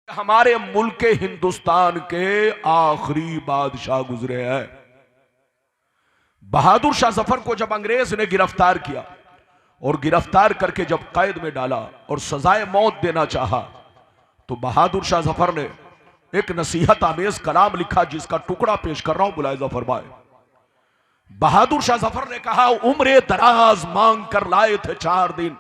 हमारे मुल्क के हिंदुस्तान के आखिरी बादशाह गुजरे हैं। बहादुर शाह जफर को जब अंग्रेज ने गिरफ्तार किया और गिरफ्तार करके जब कैद में डाला और सजाए मौत देना चाहा, तो बहादुर शाह जफर ने एक नसीहत आमेज कलाम लिखा, जिसका टुकड़ा पेश कर रहा हूं, मुलाहिजा फरमाए। बहादुर शाह जफर ने कहा, उम्रे दराज मांग कर लाए थे 4 दिन,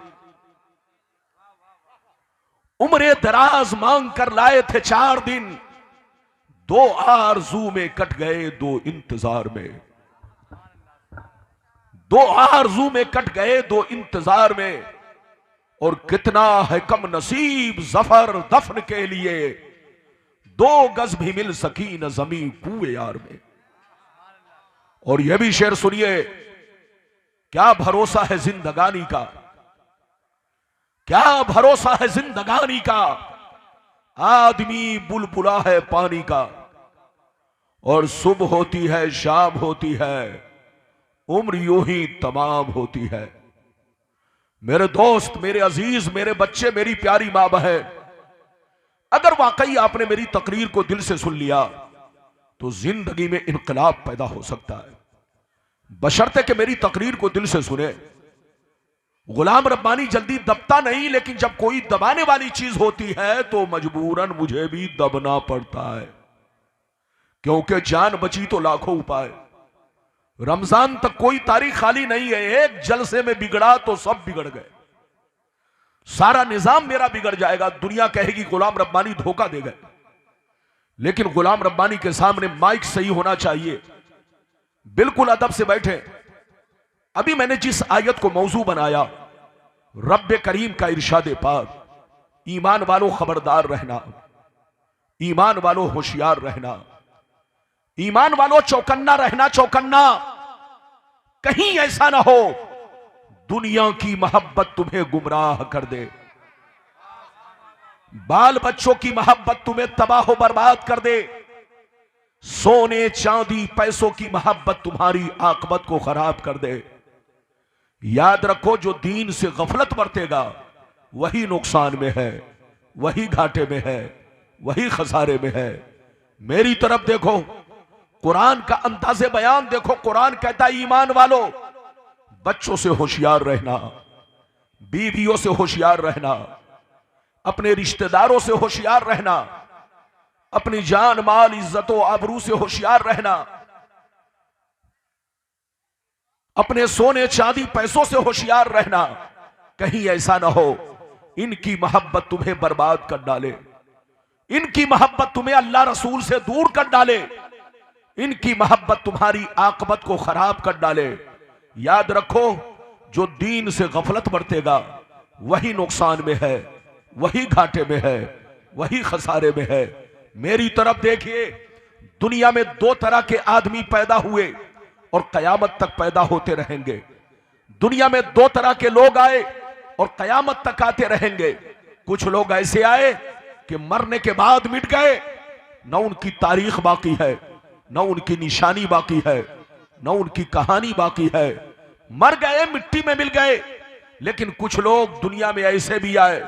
उम्रे दराज मांग कर लाए थे 4 दिन, 2 आरजू में कट गए 2 इंतजार में, 2 आरजू में कट गए 2 इंतजार में, और कितना है कम नसीब जफर दफन के लिए, 2 गज भी मिल सकी न जमी कुए यार में। और यह भी शेर सुनिए, क्या भरोसा है जिंदगानी का, क्या भरोसा है जिंदगानी का, आदमी बुलबुला है पानी का, और सुबह होती है शाम होती है, उम्र यूं ही तमाम होती है। मेरे दोस्त, मेरे अजीज, मेरे बच्चे, मेरी प्यारी मां बहन, अगर वाकई आपने मेरी तकरीर को दिल से सुन लिया तो जिंदगी में इनकलाब पैदा हो सकता है, बशर्ते कि मेरी तकरीर को दिल से सुने। गुलाम रब्बानी जल्दी दबता नहीं, लेकिन जब कोई दबाने वाली चीज होती है तो मजबूरन मुझे भी दबना पड़ता है, क्योंकि जान बची तो लाखों उपाय। रमजान तक कोई तारीख खाली नहीं है, एक जलसे में बिगड़ा तो सब बिगड़ गए, सारा निजाम मेरा बिगड़ जाएगा। दुनिया कहेगी गुलाम रब्बानी धोखा दे गए, लेकिन गुलाम रब्बानी के सामने माइक सही होना चाहिए, बिल्कुल अदब से बैठे। अभी मैंने जिस आयत को मौजू बनाया, रब्बे करीम का इरशाद पाक, ईमान वालों खबरदार रहना, ईमान वालों होशियार रहना, ईमान वालों चौकन्ना रहना, चौकन्ना। कहीं ऐसा ना हो दुनिया की मोहब्बत तुम्हें गुमराह कर दे, बाल बच्चों की मोहब्बत तुम्हें तबाह बर्बाद कर दे, सोने चांदी पैसों की मोहब्बत तुम्हारी आकबत को खराब कर दे। याद रखो, जो दीन से गफलत बरतेगा वही नुकसान में है, वही घाटे में है, वही खसारे में है। मेरी तरफ देखो, कुरान का अंदाज़े बयान देखो। कुरान कहता है, ईमान वालों बच्चों से होशियार रहना, बीवियों से होशियार रहना, अपने रिश्तेदारों से होशियार रहना, अपनी जान माल इज्जतों आबरू से होशियार रहना, अपने सोने चांदी पैसों से होशियार रहना। कहीं ऐसा ना हो इनकी मोहब्बत तुम्हें बर्बाद कर डाले, इनकी मोहब्बत तुम्हें अल्लाह रसूल से दूर कर डाले, इनकी मोहब्बत तुम्हारी आकबत को खराब कर डाले। याद रखो, जो दीन से गफलत बरतेगा वही नुकसान में है, वही घाटे में है, वही खसारे में है। मेरी तरफ देखिए, दुनिया में 2 तरह के आदमी पैदा हुए और कयामत तक पैदा होते रहेंगे। दुनिया में 2 तरह के लोग आए और कयामत तक आते रहेंगे। कुछ लोग ऐसे आए कि मरने के बाद मिट गए, न उनकी तारीख बाकी है, न उनकी निशानी बाकी है, न उनकी कहानी बाकी है। मर गए, मिट्टी में मिल गए। लेकिन कुछ लोग दुनिया में ऐसे भी आए,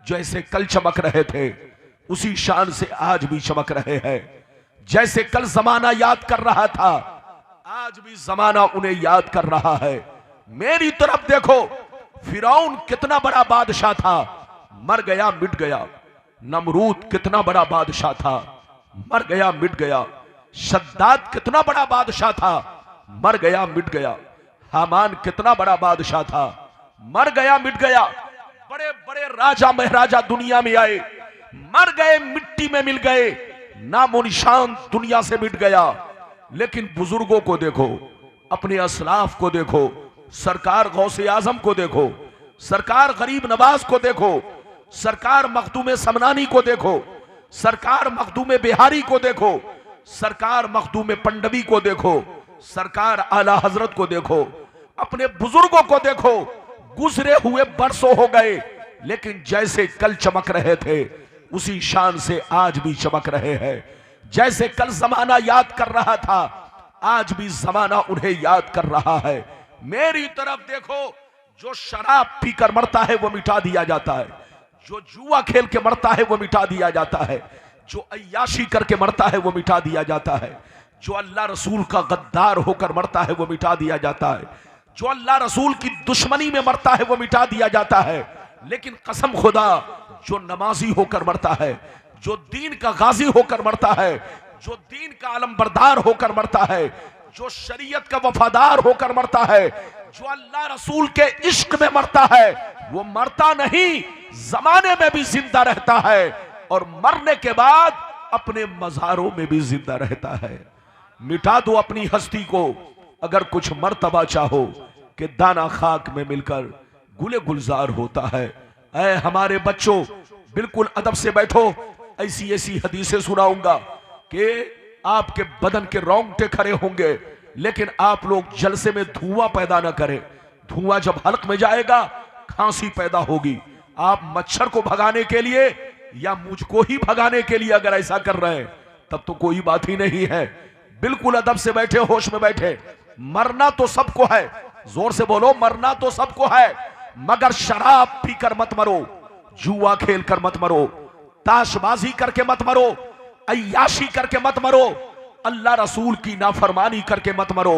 जैसे कल चमक रहे थे उसी शान से आज भी चमक रहे हैं। जैसे कल जमाना याद कर रहा था, आज भी जमाना उन्हें याद कर रहा है। मेरी तरफ देखो, फिरौन कितना बड़ा बादशाह था, मर गया मिट गया। नमरूद कितना बड़ा बादशाह था, मर गया मिट गया। शद्दाद कितना बड़ा बादशाह था, मर गया मिट गया। हामान कितना बड़ा बादशाह था, मर गया मिट गया। बड़े बड़े राजा महाराजा दुनिया में आए, मर गए, मिट्टी में मिल गए, नामो निशान दुनिया से मिट गया। लेकिन बुजुर्गों को देखो, अपने असलाफ को देखो, सरकार गौसे आजम को देखो, सरकार गरीब नवाज को देखो, सरकार मखदूम समनानी को देखो, सरकार मखदूम बिहारी को देखो, सरकार मखदूम पंडवी को देखो, सरकार आला हजरत को देखो, अपने बुजुर्गों को देखो। गुजरे हुए बरसों हो गए, लेकिन जैसे कल चमक रहे थे उसी शान से आज भी चमक रहे हैं। जैसे कल जमाना याद कर रहा था, आज भी जमाना उन्हें याद कर रहा है। मेरी तरफ देखो, जो शराब पीकर मरता है वो मिटा दिया जाता है, जो जुआ खेल के मरता है वो मिटा दिया जाता है, जो अय्याशी करके मरता है वो मिटा दिया जाता है, जो अल्लाह रसूल का गद्दार होकर मरता है वो मिटा दिया जाता है, जो अल्लाह रसूल की दुश्मनी में मरता है वो मिटा दिया जाता है। लेकिन कसम खुदा, जो नमाजी होकर मरता है, जो दीन का गाजी होकर मरता है, जो दीन का अलमबरदार होकर मरता है, जो शरीयत का वफादार होकर मरता है, जो अल्लाह रसूल के इश्क में मरता है, वो मरता नहीं, जमाने में भी जिंदा रहता है और मरने के बाद अपने मज़ारों में भी जिंदा रहता है। मिटा दो अपनी हस्ती को अगर कुछ मर्तबा चाहो कि दाना खाक में मिलकर गुले गुलजार होता है। ऐ हमारे बच्चों, बिल्कुल अदब से बैठो। ऐसी ऐसी हदीसें सुनाऊंगा कि आपके बदन के रोंगटे खड़े होंगे, लेकिन आप लोग जलसे में धुआं पैदा ना करें। धुआं जब हल्क में जाएगा खांसी पैदा होगी। आप मच्छर को भगाने के लिए या मुझको ही भगाने के लिए अगर ऐसा कर रहे हैं तब तो कोई बात ही नहीं है। बिल्कुल अदब से बैठे, होश में बैठे। मरना तो सबको है, जोर से बोलो, मरना तो सबको है, मगर शराब पीकर मत मरो, जुआ खेल कर मत मरो, ताशबाजी करके मत मरो, अय्याशी करके मत मरो, अल्लाह रसूल की नाफरमानी करके मत मरो।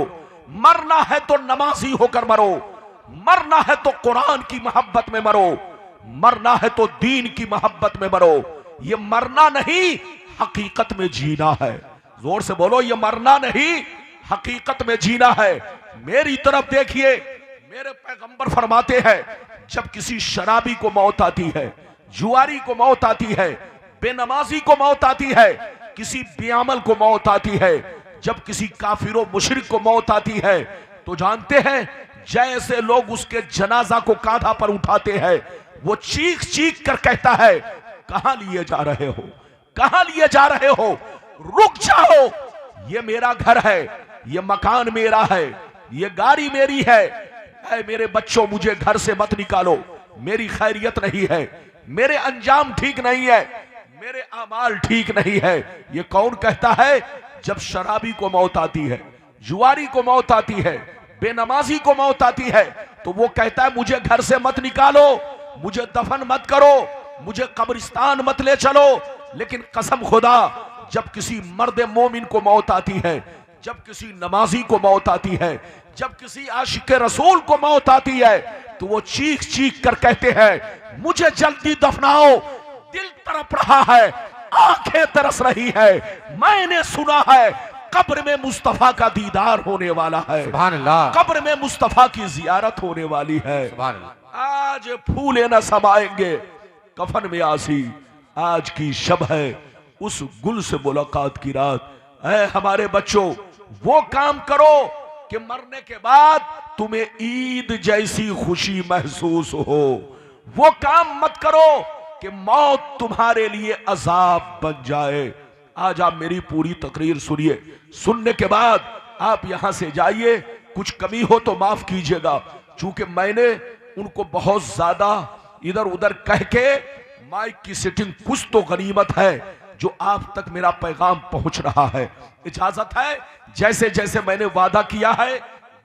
मरना है तो नमाजी होकर मरो, मरना है तो कुरान की मोहब्बत में मरो, मरना है तो दीन की मोहब्बत में मरो। ये मरना नहीं, हकीकत में जीना है। जोर से बोलो, ये मरना नहीं, हकीकत में जीना है। मेरी तरफ देखिए, मेरे पैगंबर फरमाते हैं जब किसी शराबी को मौत आती है, जुआरी को मौत आती है, बेनमाजी को मौत आती है, किसी बेअमल को मौत आती है, जब किसी काफिरो मुशरिक को मौत आती है, तो जानते हैं जैसे लोग उसके जनाजा को कांधा पर उठाते हैं, वो चीख चीख कर कहता है, कहां लिए जा रहे हो, कहां लिए जा रहे हो, रुक जाओ, ये मेरा घर है, ये मकान मेरा है, ये गाड़ी मेरी है। ऐ मेरे बच्चों, मुझे घर से मत निकालो, मेरी खैरियत नहीं है, मेरे अंजाम ठीक नहीं है, मेरे अमाल ठीक नहीं है। ये कौन कहता है? जब शराबी को मौत आती है, जुआरी को मौत आती है, बेनमाजी को मौत आती है, तो वो कहता है मुझे घर से मत निकालो, मुझे दफन मत करो, मुझे कब्रिस्तान मत ले चलो। लेकिन कसम खुदा, जब किसी मर्द मोमिन को मौत आती है, जब किसी नमाजी को मौत आती है, जब किसी आशिक रसूल को मौत आती है, तो वो चीख चीख कर कहते हैं मुझे जल्दी दफनाओ, दिल तड़प रहा है, आंखें तरस रही है, मैंने सुना है कब्र में मुस्तफा का दीदार होने वाला है, सुभान अल्लाह, कब्र में मुस्तफा की जियारत होने वाली है, सुभान अल्लाह। आज फूले न समाएंगे कफन में आसी, आज की शब है उस गुल से मुलाकात की रात। ऐ हमारे बच्चों, वो काम करो कि मरने के बाद तुम्हें ईद जैसी खुशी महसूस हो। वो काम मत करो कि मौत तुम्हारे लिए अजाब बन जाए। आज आप मेरी पूरी तकरीर सुनिए, सुनने के बाद आप यहां से जाइए। कुछ कमी हो तो माफ कीजिएगा, चूंकि मैंने उनको बहुत ज्यादा इधर उधर कह के माइक की सेटिंग, कुछ तो गनीमत है जो आप तक मेरा पैगाम पहुंच रहा है। इजाजत है, जैसे जैसे मैंने वादा किया है,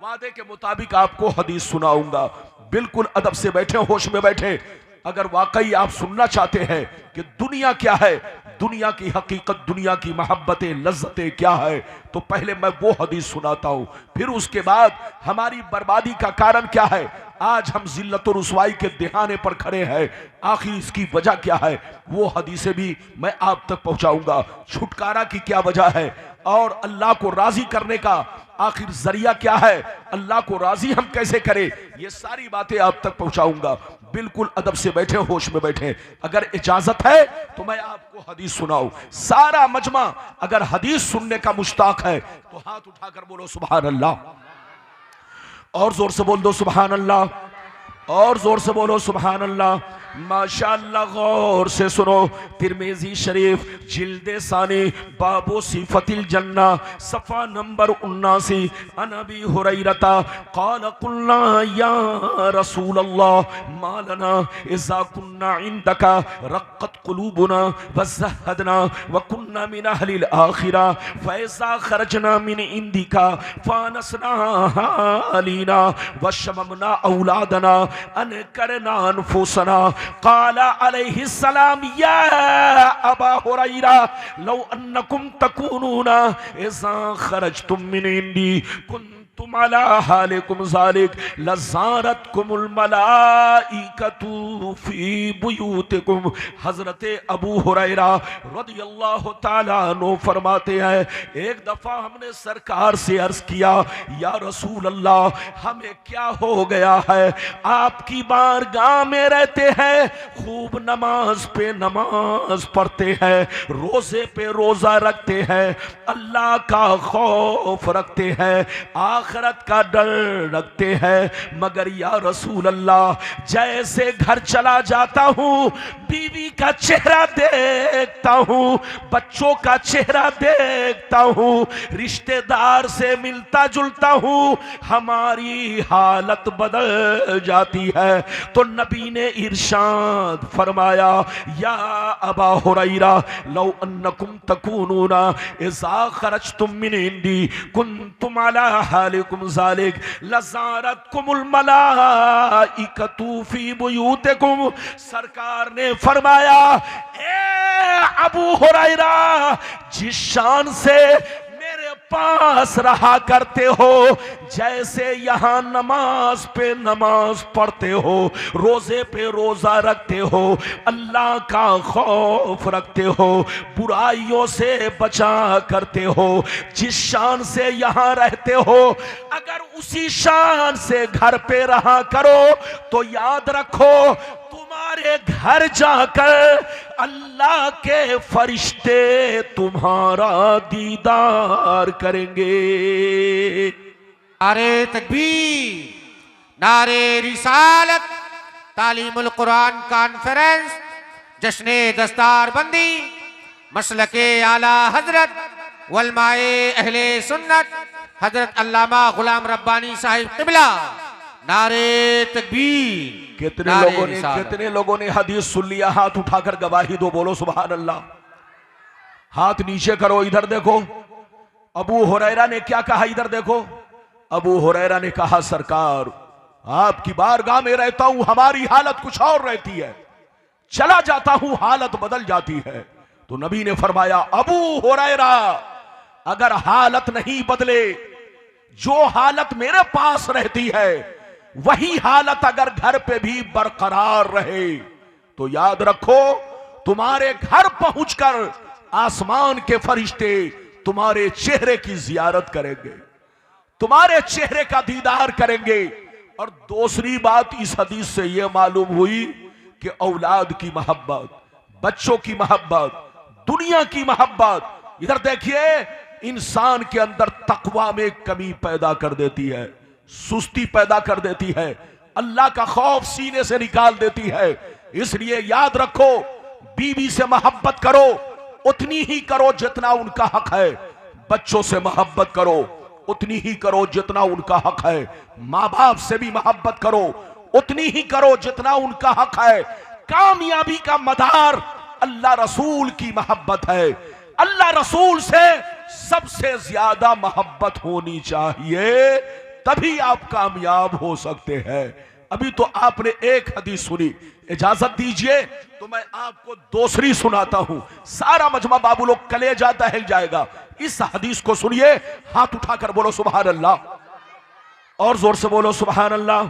वादे के मुताबिक आपको हदीस सुनाऊंगा। बिल्कुल अदब से बैठे, होश में बैठे। अगर वाकई आप सुनना चाहते हैं कि दुनिया क्या है, दुनिया की हकीकत, दुनिया की मोहब्बतें, लज्जतें क्या है, तो पहले मैं वो हदीस सुनाता हूं, फिर उसके बाद हमारी बर्बादी का कारण क्या है, आज हम जिल्लत और रुसवाई के दिहाने पर खड़े हैं, आखिर इसकी वजह क्या है, वो हदीसें भी मैं आप तक पहुंचाऊंगा। छुटकारा की क्या वजह है और अल्लाह को राजी करने का आखिर जरिया क्या है, अल्लाह को राजी हम कैसे करें, ये सारी बातें आप तक पहुंचाऊंगा। बिल्कुल अदब से बैठे, होश में बैठे। अगर इजाजत है तो मैं आपको हदीस सुनाऊं। सारा मजमा अगर हदीस सुनने का मुश्ताक है तो हाथ उठाकर बोलो सुभान अल्लाह, और जोर से बोल दो सुभान अल्लाह, और जोर से बोलो सुभान अल्लाह। माशाअल्लाह, गौर से सुनो। तिरमिजी शरीफ जिल्दे सानी बाबो सिफतिल जन्ना सफा नंबर 79। अनबी हुरैरता क़ाल कुल्ना या रसूल अल्लाह मालना इज़ा कुन्ना इंदका रक़्क़त क़ुलूबुना वज़हदना व कुन्ना मिन अहलिल आखिरा फ़इज़ा ख़रजना मिन इंदिका फ़ानसना हालिना व शममना औलादना अन करना अनफुसना क़ाला अलैहिस्सलाम या अबा हुरैरा लौ अन्नकुम तकूनूना इज़ा खरजतुम मिन इंदी कुंतुम अला हालिकुम ज़ालिक लज़ारतकुमुल मलाइकतु फी बुयूतिकुम। हज़रत अबू हुरैरा रज़ियल्लाहु ताला अन्हु फरमाते हैं, एक दफ़ा हमने सरकार से अर्ज़ किया, या रसूल अल्लाह हमें क्या हो गया है, आपकी बारगाह में रहते हैं, खूब नमाज पे नमाज पढ़ते हैं, रोज़े पे रोज़ा रखते हैं, अल्लाह का खौफ रखते हैं, आखिरत का डर रखते हैं, मगर या रसूल अल्लाह जैसे घर चला जाता हूँ बीवी का चेहरा देखता हूँ, बच्चों का चेहरा देखता हूँ, रिश्तेदार से मिलता जुलता हूँ, हमारी हालत बदल जाती है। तो नबी ने इरशाद फरमाया, या अबा हुरैरा लौ अन्नकुम तकूनूना इज़ा खरजतुम मिन इंदी कुंतुम अला हालिकुम ज़ालिक लज़ारतकुमुल मलाइकतु फी बुयूतिकुम। सरकार ने फरमाया, ए अबू हुरैरा जिस शान से मेरे पास रहा करते हो, जैसे यहाँ नमाज पे नमाज पढ़ते हो, रोजे पे रोजा रखते हो, अल्लाह का खौफ रखते हो, बुराइयों से बचा करते हो, जिस शान से यहाँ रहते हो अगर उसी शान से घर पे रहा करो तो याद रखो तुम्हारे घर जाकर अल्लाह के फरिश्ते तुम्हारा दीदार करेंगे। नारे तकबीर, नारे रिसालत, तालीमुल कुरान कॉन्फ्रेंस, जश्ने दस्तार बंदी, मसलके आला हजरत वलमाए अहले सुन्नत हजरत अल्लामा गुलाम रब्बानी साहिब क़िबला। नारे तकबीर। कितने लोगों ने हदीस सुन लिया? हाथ उठाकर गवाही दो, बोलो सुभान अल्लाह। हाथ नीचे करो, इधर देखो। अबू हुरैरा ने क्या कहा, इधर देखो। अबू हुरैरा ने कहा, सरकार आपकी बारगाह में रहता हूं, हमारी हालत कुछ और रहती है, चला जाता हूं हालत बदल जाती है। तो नबी ने फरमाया, अबू हुरैरा अगर हालत नहीं बदले, जो हालत मेरे पास रहती है वही हालत अगर घर पे भी बरकरार रहे तो याद रखो तुम्हारे घर पहुंचकर आसमान के फरिश्ते तुम्हारे चेहरे की जियारत करेंगे, तुम्हारे चेहरे का दीदार करेंगे। और दूसरी बात इस हदीस से यह मालूम हुई कि औलाद की मोहब्बत, बच्चों की मोहब्बत, दुनिया की मोहब्बत, इधर देखिए, इंसान के अंदर तकवा में कमी पैदा कर देती है, सुस्ती पैदा कर देती है, अल्लाह का खौफ सीने से निकाल देती है। इसलिए याद रखो, बीवी से मोहब्बत करो उतनी ही करो जितना उनका हक है, बच्चों से मोहब्बत करो उतनी ही करो जितना उनका हक है, माँ बाप से भी मोहब्बत करो उतनी ही करो जितना उनका हक है। कामयाबी का मदार अल्लाह रसूल की मोहब्बत है, अल्लाह रसूल से सबसे ज्यादा मोहब्बत होनी चाहिए, तभी आप कामयाब हो सकते हैं। अभी तो आपने एक हदीस सुनी, इजाजत दीजिए तो मैं आपको दूसरी सुनाता हूं। सारा मजमा बाबू लोग कलेजा दहल जाएगा। इस हदीस को सुनिए, हाथ उठाकर बोलो सुभान अल्लाह, और जोर से बोलो सुभान अल्लाह,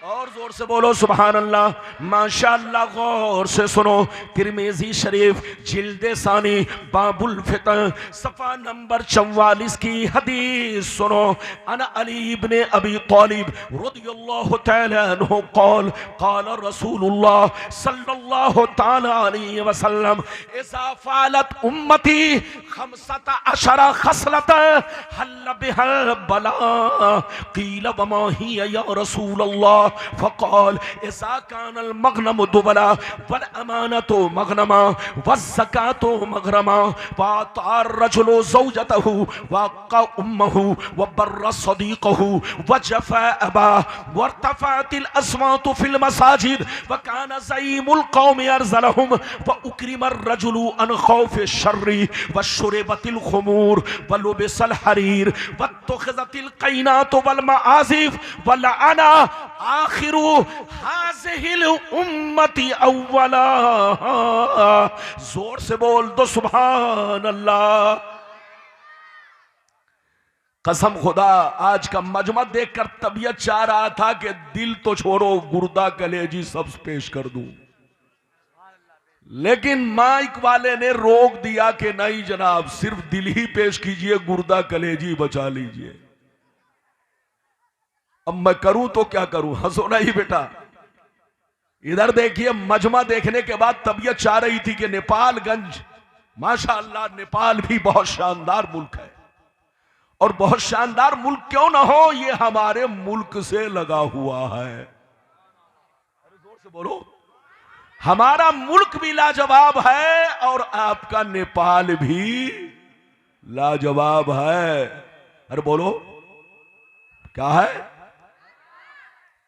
और जोर से बोलो सुभान अल्लाह। माशाअल्लाह, गौर से सुनो। तिरमिज़ी शरीफ जिल्दे सानी बाबुल फितह सफ़ा नंबर 44 की हदीस सुनो। अन अली इब्ने अबी तालिब रज़ियल्लाहु तआला अन्हु क़ाल क़ाल रसूलुल्लाह सल्लल्लाहु तआला अलैहि वसल्लम इज़ा फ़अलत उम्मती 15 खसलतन हल्ल बिहल बला क़ील वमा हिय या रसूलल्लाह फ़क़ाल इज़ा कानल मग़नमु दुबला वल अमानतु मग़नमा वज़्ज़कातु मग़रमा वअतार रजुलु ज़ौजतहु वअक़्क़ा उम्महु वबर्र सदीक़हु वजफ़ा अबाह वर्तफ़अतिल अस्वातु फ़िल मसाजिद वकान ज़ईमुल क़ौमि अरज़लहुम वउक्रिमर रजुलु अन ख़ौफ़ि शर्रि वशुरिबतिल ख़ुमूर वलुबिसल हरीर वत्तख़िज़तिल क़ैनातु वल मआज़िफ़ वलअना आखिरु हाज़िहिल उम्मती अव्वला। जोर से बोल दो सुभान अल्लाह। कसम खुदा आज का मजमा देखकर तबीयत चाह रहा था कि दिल तो छोड़ो, गुर्दा कलेजी सब पेश कर दूं, लेकिन माइक वाले ने रोक दिया कि नहीं जनाब, सिर्फ दिल ही पेश कीजिए, गुर्दा कलेजी बचा लीजिए। अब मैं करूं तो क्या करूं, हंसो नहीं बेटा। इधर देखिए, मजमा देखने के बाद तबीयत चाह रही थी कि नेपालगंज, माशाअल्लाह नेपाल भी बहुत शानदार मुल्क है, और बहुत शानदार मुल्क क्यों ना हो, ये हमारे मुल्क से लगा हुआ है। अरे जोर से बोलो, हमारा मुल्क भी लाजवाब है और आपका नेपाल भी लाजवाब है। अरे बोलो क्या है।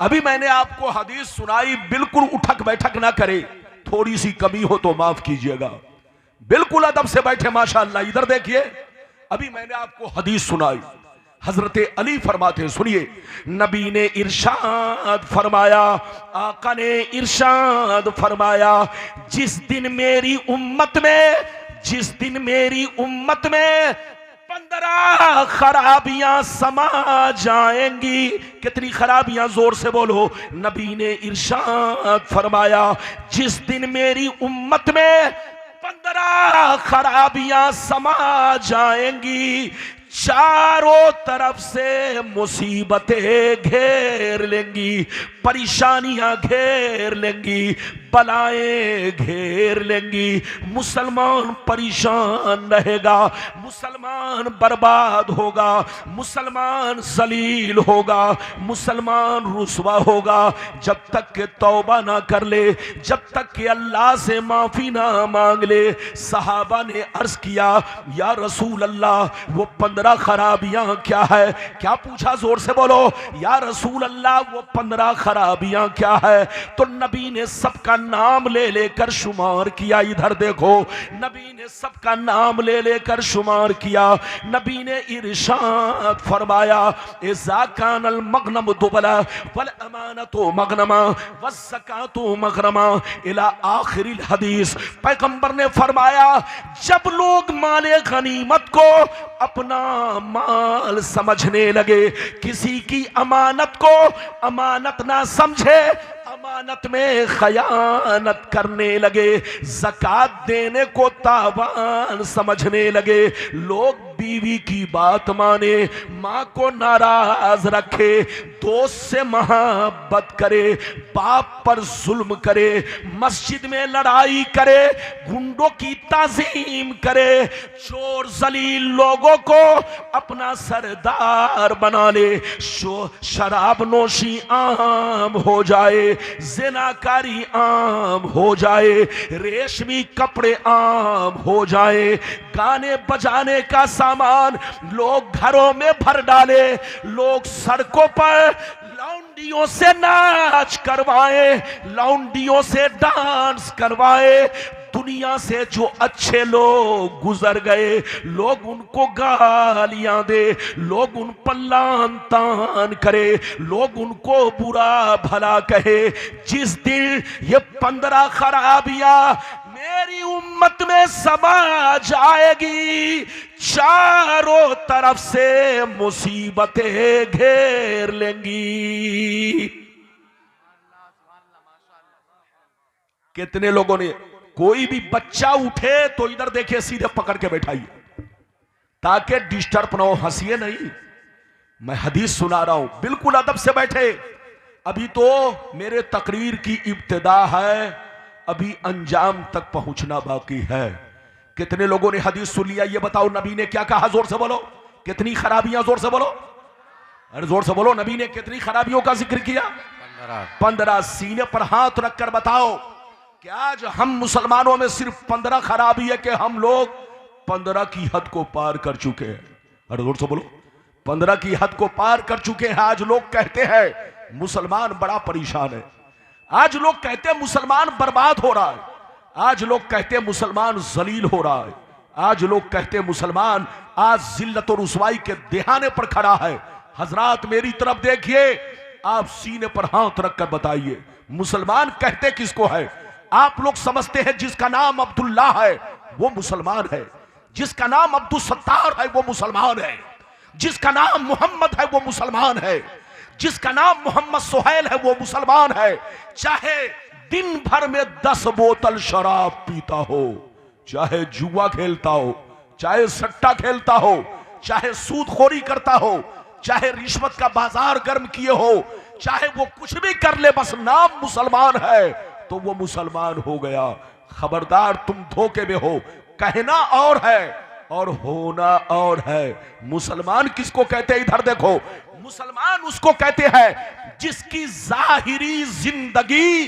अभी मैंने आपको हदीस सुनाई, बिल्कुल उठक बैठक ना करे, थोड़ी सी कमी हो तो माफ कीजिएगा, बिल्कुल अदब से बैठे माशाअल्लाह। इधर देखिए, अभी मैंने आपको हदीस सुनाई, हजरत अली फरमाते हैं, सुनिए, नबी ने इरशाद फरमाया, आका ने इरशाद फरमाया, जिस दिन मेरी उम्मत में 15 खराबियां समा जाएंगी। कितनी खराबियां, जोर से बोलो। नबी ने इरशाद फरमाया, जिस दिन मेरी उम्मत में 15 खराबियां समा जाएंगी, चारों तरफ से मुसीबतें घेर लेंगी, परेशानियां घेर लेंगी, बलाएं घेर लेंगी, मुसलमान परेशान रहेगा, मुसलमान बर्बाद होगा, मुसलमान जलील होगा, मुसलमान रुसवा होगा, जब तक के तौबा ना कर ले, जब तक के अल्लाह से माफी ना मांग ले। सहाबा ने अर्ज किया, या रसूल अल्लाह, वो 15 खराबियां क्या है? क्या पूछा, जोर से बोलो। या रसूल अल्लाह, वो 15 खराबियां क्या है? तो नबी ने सबका नाम ले लेकर शुमार किया। इधर देखो, नबी ने सबका नाम ले लेकर शुमार किया। नबी ने इरशाद फरमाया, इज़ा कानल मगनम दुबला वल अमानतु मगनमा वज़्ज़कातु मगरमा इला आखिरिल हदीस। पैगंबर ने फरमाया, जब लोग माले गनीमत को अपना माल समझने लगे, किसी की अमानत को अमानत ना समझे, अमानत में खयानत करने लगे, ज़कात देने को तावान समझने लगे, लोग बीवी की बात माने, माँ को नाराज रखे, दोस्त से मोहब्बत करे, बाप पर जुल्म करे, मस्जिद में लड़ाई करे, गुंडों की ताज़ीम करे, चोर जलील लोगों को अपना सरदार बना ले, शराब नोशी आम हो जाए, ज़िनाकारी आम हो जाए, रेशमी कपड़े आम हो जाए, गाने बजाने का सामान लोग घरों में भर डाले, लोग सड़कों पर लौंडियों से नाच करवाए, लौंडियों से डांस करवाए, दुनिया से जो अच्छे लोग गुजर गए, लोग उनको गालियां दे, लोग उन पर लान तान करे, लोग उनको बुरा भला कहे। जिस दिन ये 15 खराबियां मेरी उम्मत में समा जाएगी, चारों तरफ से मुसीबतें घेर लेंगी। कितने लोगों ने, कोई भी बच्चा उठे तो इधर देखिए, सीधे पकड़ के बैठाइए ताकि डिस्टर्ब ना हो, हंसिए नहीं, मैं हदीस सुना रहा हूं, बिल्कुल अदब से बैठे। अभी तो मेरे तकरीर की इब्तिदा है, अभी अंजाम तक पहुंचना बाकी है। कितने लोगों ने हदीस सुन लिया, ये बताओ नबी ने क्या कहा, जोर से बोलो। कितनी खराबियां, जोर से बोलो, अरे जोर से बोलो, नबी ने कितनी खराबियों का जिक्र किया? 15। सीने पर हाथ रखकर बताओ, क्या आज हम मुसलमानों में सिर्फ 15 खराबी है कि हम लोग 15 की हद को पार कर चुके हैं? अरे जोर से बोलो, 15 की हद को पार कर चुके हैं। आज लोग कहते हैं मुसलमान बड़ा परेशान है, आज लोग कहते हैं मुसलमान बर्बाद हो रहा है, आज लोग कहते हैं मुसलमान जलील हो रहा है, आज लोग कहते हैं मुसलमान आज जिल्लत और रुसवाई के देहाने पर खड़ा है। हजरात मेरी तरफ देखिए, आप सीने पर हाथ रखकर बताइए, मुसलमान कहते किसको है? आप लोग समझते हैं जिसका नाम अब्दुल्ला है वो मुसलमान है, जिसका नाम अब्दुल सत्तार है वो मुसलमान है, जिसका नाम मोहम्मद है वो मुसलमान है, जिसका नाम मोहम्मद सुहैल है वो मुसलमान है। चाहे दिन भर में 10 बोतल शराब पीता हो, चाहे जुआ खेलता हो, चाहे सट्टा खेलता हो, चाहे सूदखोरी करता हो, चाहे रिश्वत का बाजार गर्म किए हो, चाहे वो कुछ भी कर ले, बस नाम मुसलमान है तो वो मुसलमान हो गया। खबरदार, तुम धोखे में हो। कहना और है और होना और है। मुसलमान किसको कहते हैं? इधर देखो, मुसलमान उसको कहते हैं जिसकी जाहिरी जिंदगी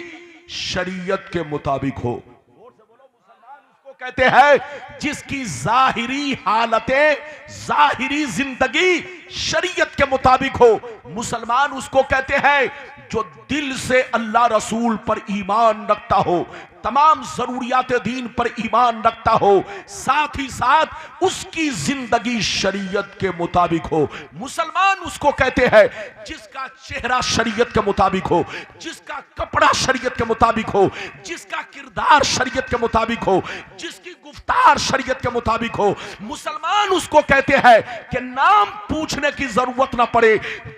शरीयत के मुताबिक हो। उसको कहते हैं जिसकी जाहिरी हालतें, जाहिरी जिंदगी शरीयत के मुताबिक हो। मुसलमान उसको कहते हैं जो दिल से अल्लाह रसूल पर ईमान रखता हो, तमाम जरूरियात दीन पर ईमान रखता हो, साथ ही साथ उसकी जिंदगी शरीयत के मुताबिक हो। मुसलमान उसको कहते हैं जिसका चेहरा शरीयत के मुताबिक हो, जिसका कपड़ा शरीयत के मुताबिक हो, जिसका किरदार शरीयत के मुताबिक हो, जिसकी गुफ्तार शरीयत के मुताबिक हो। मुसलमान उसको कहते हैं कि नाम पूछने की जरूरत ना पड़े,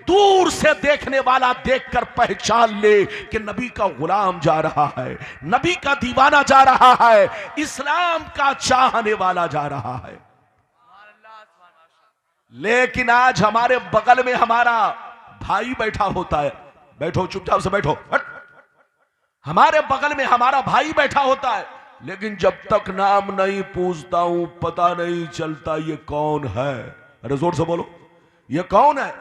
दूर से देखने वाला देखकर पहचान ले कि नबी का गुलाम जा रहा है, नबी का दीवाना जा रहा है, इस्लाम का चाहने वाला जा रहा है। लेकिन आज हमारे बगल में हमारा भाई बैठा होता है, बैठो चुपचाप से बैठो, हट। हमारे बगल में हमारा भाई बैठा होता है, लेकिन जब तक नाम नहीं पूछता हूं पता नहीं चलता ये कौन है। अरे जोर से बोलो, ये कौन है?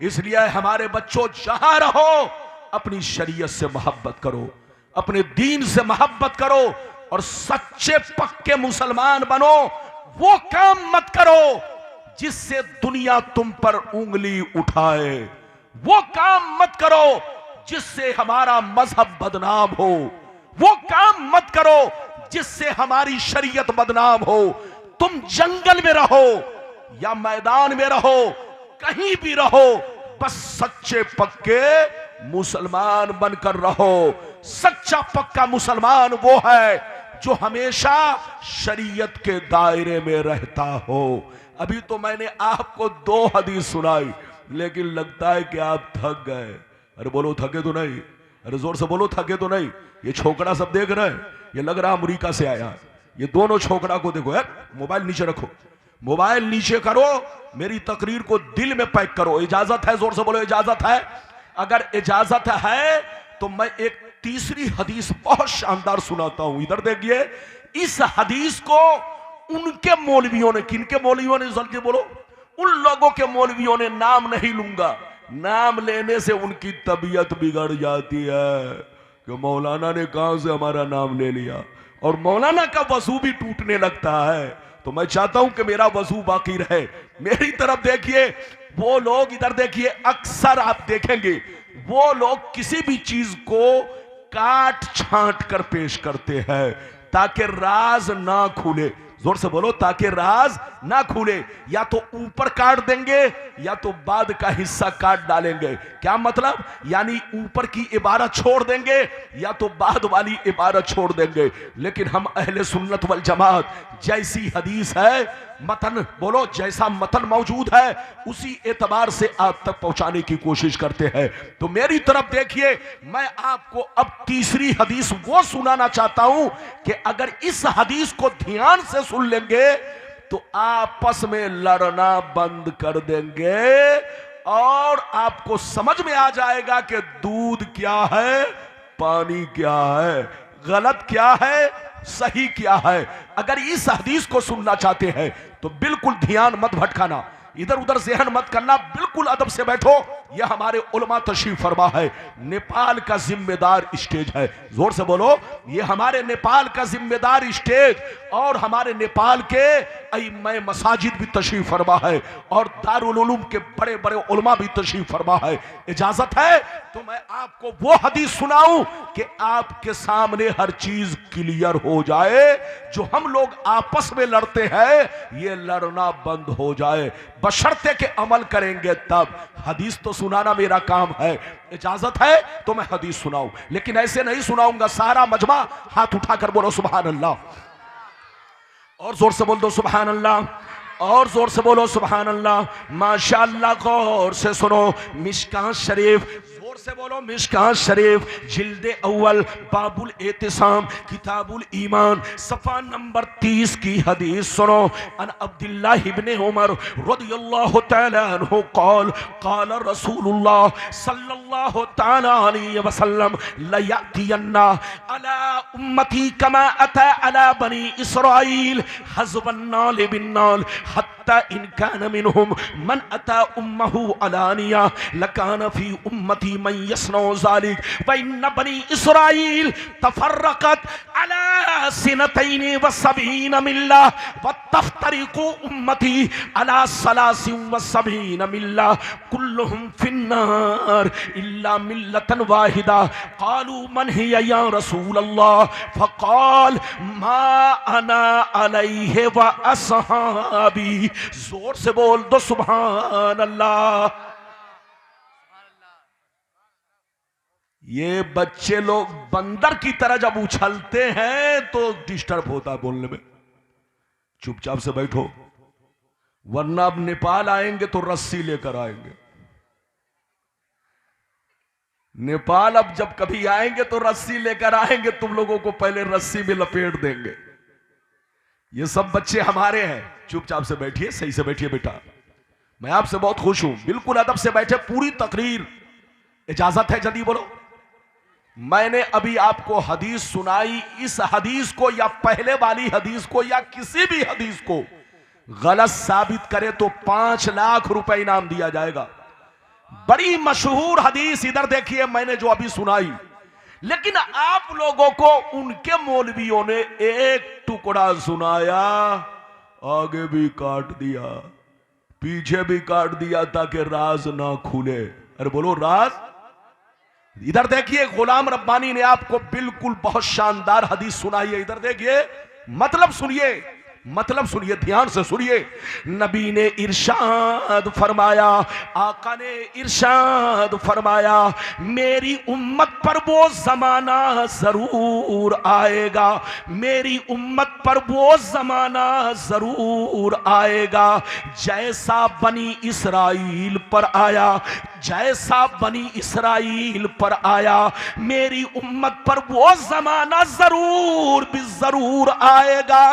इसलिए हमारे बच्चों, जहां रहो अपनी शरीयत से मोहब्बत करो, अपने दीन से मोहब्बत करो और सच्चे पक्के मुसलमान बनो। वो काम मत करो जिससे दुनिया तुम पर उंगली उठाए, वो काम मत करो जिससे हमारा मजहब बदनाम हो, वो काम मत करो जिससे हमारी शरीयत बदनाम हो। तुम जंगल में रहो या मैदान में रहो, कहीं भी रहो, बस सच्चे पक्के मुसलमान बनकर रहो। सच्चा पक्का मुसलमान वो है जो हमेशा शरीयत के दायरे में रहता हो। अभी तो मैंने आपको 2 हदीस सुनाई, लेकिन लगता है कि आप थक गए। अरे बोलो, थके तो नहीं? अरे जोर से बोलो, थके तो नहीं? ये छोकरा सब देख रहे हैं, ये लग रहा अमेरिका से आया। ये दोनों छोकरा को देखो, मोबाइल नीचे रखो, मोबाइल नीचे करो, मेरी तकरीर को दिल में पैक करो। इजाजत है? जोर से बोलो, इजाजत है? अगर इजाजत है तो मैं एक तीसरी हदीस बहुत शानदार सुनाता हूं। इधर देखिए, इस हदीस को उनके मौलवियों ने, किनके मौलवियों ने? जल्दी बोलो। उन लोगों के मौलवियों ने, नाम नहीं लूंगा, नाम लेने से उनकी तबीयत बिगड़ जाती है कि मौलाना ने कहां से हमारा नाम ले लिया, और मौलाना का वजू भी टूटने लगता है। तो मैं चाहता हूं कि मेरा वजू बाकी रहे। मेरी तरफ देखिए, वो लोग, इधर देखिए, अक्सर आप देखेंगे वो लोग किसी भी चीज को काट छांट कर पेश करते हैं ताकि राज ना खुले। जोर से बोलो, ताकि राज ना खुले। या तो ऊपर काट देंगे या तो बाद का हिस्सा काट डालेंगे। क्या मतलब? यानी ऊपर की इबारत छोड़ देंगे या तो बाद वाली इबारत छोड़ देंगे। लेकिन हम अहले सुन्नत वल जमात, जैसी हदीस है, मतन बोलो, जैसा मतन मौजूद है, उसी एतबार से आप तक पहुंचाने की कोशिश करते हैं। तो मेरी तरफ देखिए, मैं आपको अब तीसरी हदीस वो सुनाना चाहता हूं कि अगर इस हदीस को ध्यान से सुन लेंगे तो आपस में लड़ना बंद कर देंगे और आपको समझ में आ जाएगा कि दूध क्या है, पानी क्या है, गलत क्या है, सही क्या है। अगर इस हदीस को सुनना चाहते हैं तो बिल्कुल ध्यान मत भटकाना, इधर उधर ज़हन मत करना, बिल्कुल अदब से बैठो। यह हमारे उलमा तशरीफ फरमा है, नेपाल का जिम्मेदार स्टेज है। जोर से बोलो, ये हमारे नेपाल का जिम्मेदार स्टेज, और हमारे नेपाल के अइम्मा मसाजिद भी तशरीफ फरमा है और दारुल उलूम के बड़े बड़े उलमा भी तशरीफ फरमा है। इजाजत है तो मैं आपको वो हदीस सुनाऊं कि आपके सामने हर चीज क्लियर हो जाए। जो हम लोग आपस में लड़ते हैं ये लड़ना बंद हो जाए, बशर्ते के अमल करेंगे तब। हदीस तो सुनाना मेरा काम है। इजाजत है तो मैं हदीस सुनाऊं, लेकिन ऐसे नहीं सुनाऊंगा। सारा मजमा हाथ उठाकर बोलो सुभान अल्लाह, और जोर से बोल दो सुभान अल्लाह, और जोर से बोलो सुभान अल्लाह। माशाअल्लाह, गौर से सुनो। मिशकात शरीफ, जोर से बोलो मिशकात शरीफ, जिल्दे अव्वल, बाबुल एतिसाम, किताबुल ईमान, सफा नंबर 30 की हदीस सुनो। अन अब्दुल्लाह इब्ने उमर रदियल्लाहु तआला अन्हु क़ाल क़ाल रसूलुल्लाह सल्लल्लाहु तआला अलैहि वसल्लम ला यातियन्ना अला उम्मती कमा अता अला बनी इस्राईल हज़बन नाल बिन नाल हत्ता इन कान मिनहुम मन अता उम्महु अलानिया लकान फी उम्मती मन यसनौ ज़ालिक व इन्न बनी इस्राईल तफर्रक़त अला सिनतैन व सबीन मिल्ला व तफ्तरिकु उम्मती अला सलासिन व सबीन मिल्ला कुल्लुहुम फिन्नार इल्ला मिल्लतन वाहिदा। क़ालू मन हिया या रसूल अल्लाह फ़क़ाल मा अना अलैहि व अस्हाबी। जोर से बोल दो सुभान अल्लाह। ये बच्चे लोग बंदर की तरह जब उछलते हैं तो डिस्टर्ब होता है बोलने में। चुपचाप से बैठो, वरना अब नेपाल आएंगे तो रस्सी लेकर आएंगे। नेपाल अब जब कभी आएंगे तो रस्सी लेकर आएंगे, तुम लोगों को पहले रस्सी में लपेट देंगे। ये सब बच्चे हमारे हैं। चुपचाप से बैठिए, सही से बैठिए बेटा। मैं आपसे बहुत खुश हूं, बिल्कुल अदब से बैठे। पूरी तकरीर इजाजत है? जल्दी बोलो। मैंने अभी आपको हदीस सुनाई, इस हदीस को या पहले वाली हदीस को या किसी भी हदीस को गलत साबित करे तो 5 लाख रुपए इनाम दिया जाएगा। बड़ी मशहूर हदीस, इधर देखिए मैंने जो अभी सुनाई, लेकिन आप लोगों को उनके मौलवियों ने एक टुकड़ा सुनाया, आगे भी काट दिया, पीछे भी काट दिया ताकि राज ना खुले। अरे बोलो राज। इधर देखिए, गुलाम रब्बानी ने आपको बिल्कुल बहुत शानदार हदीस सुनाई है। इधर देखिए, मतलब सुनिए, मतलब सुनिए, ध्यान से सुनिए। नबी ने इरशाद फरमाया, आका ने इरशाद फरमाया, मेरी उम्मत पर वो जमाना जरूर आएगा, मेरी उम्मत पर वो जमाना जरूर आएगा जैसा बनी इसराइल पर आया, जैसा बनी इसराइल पर आया। मेरी उम्मत पर वो जमाना जरूर भी जरूर आएगा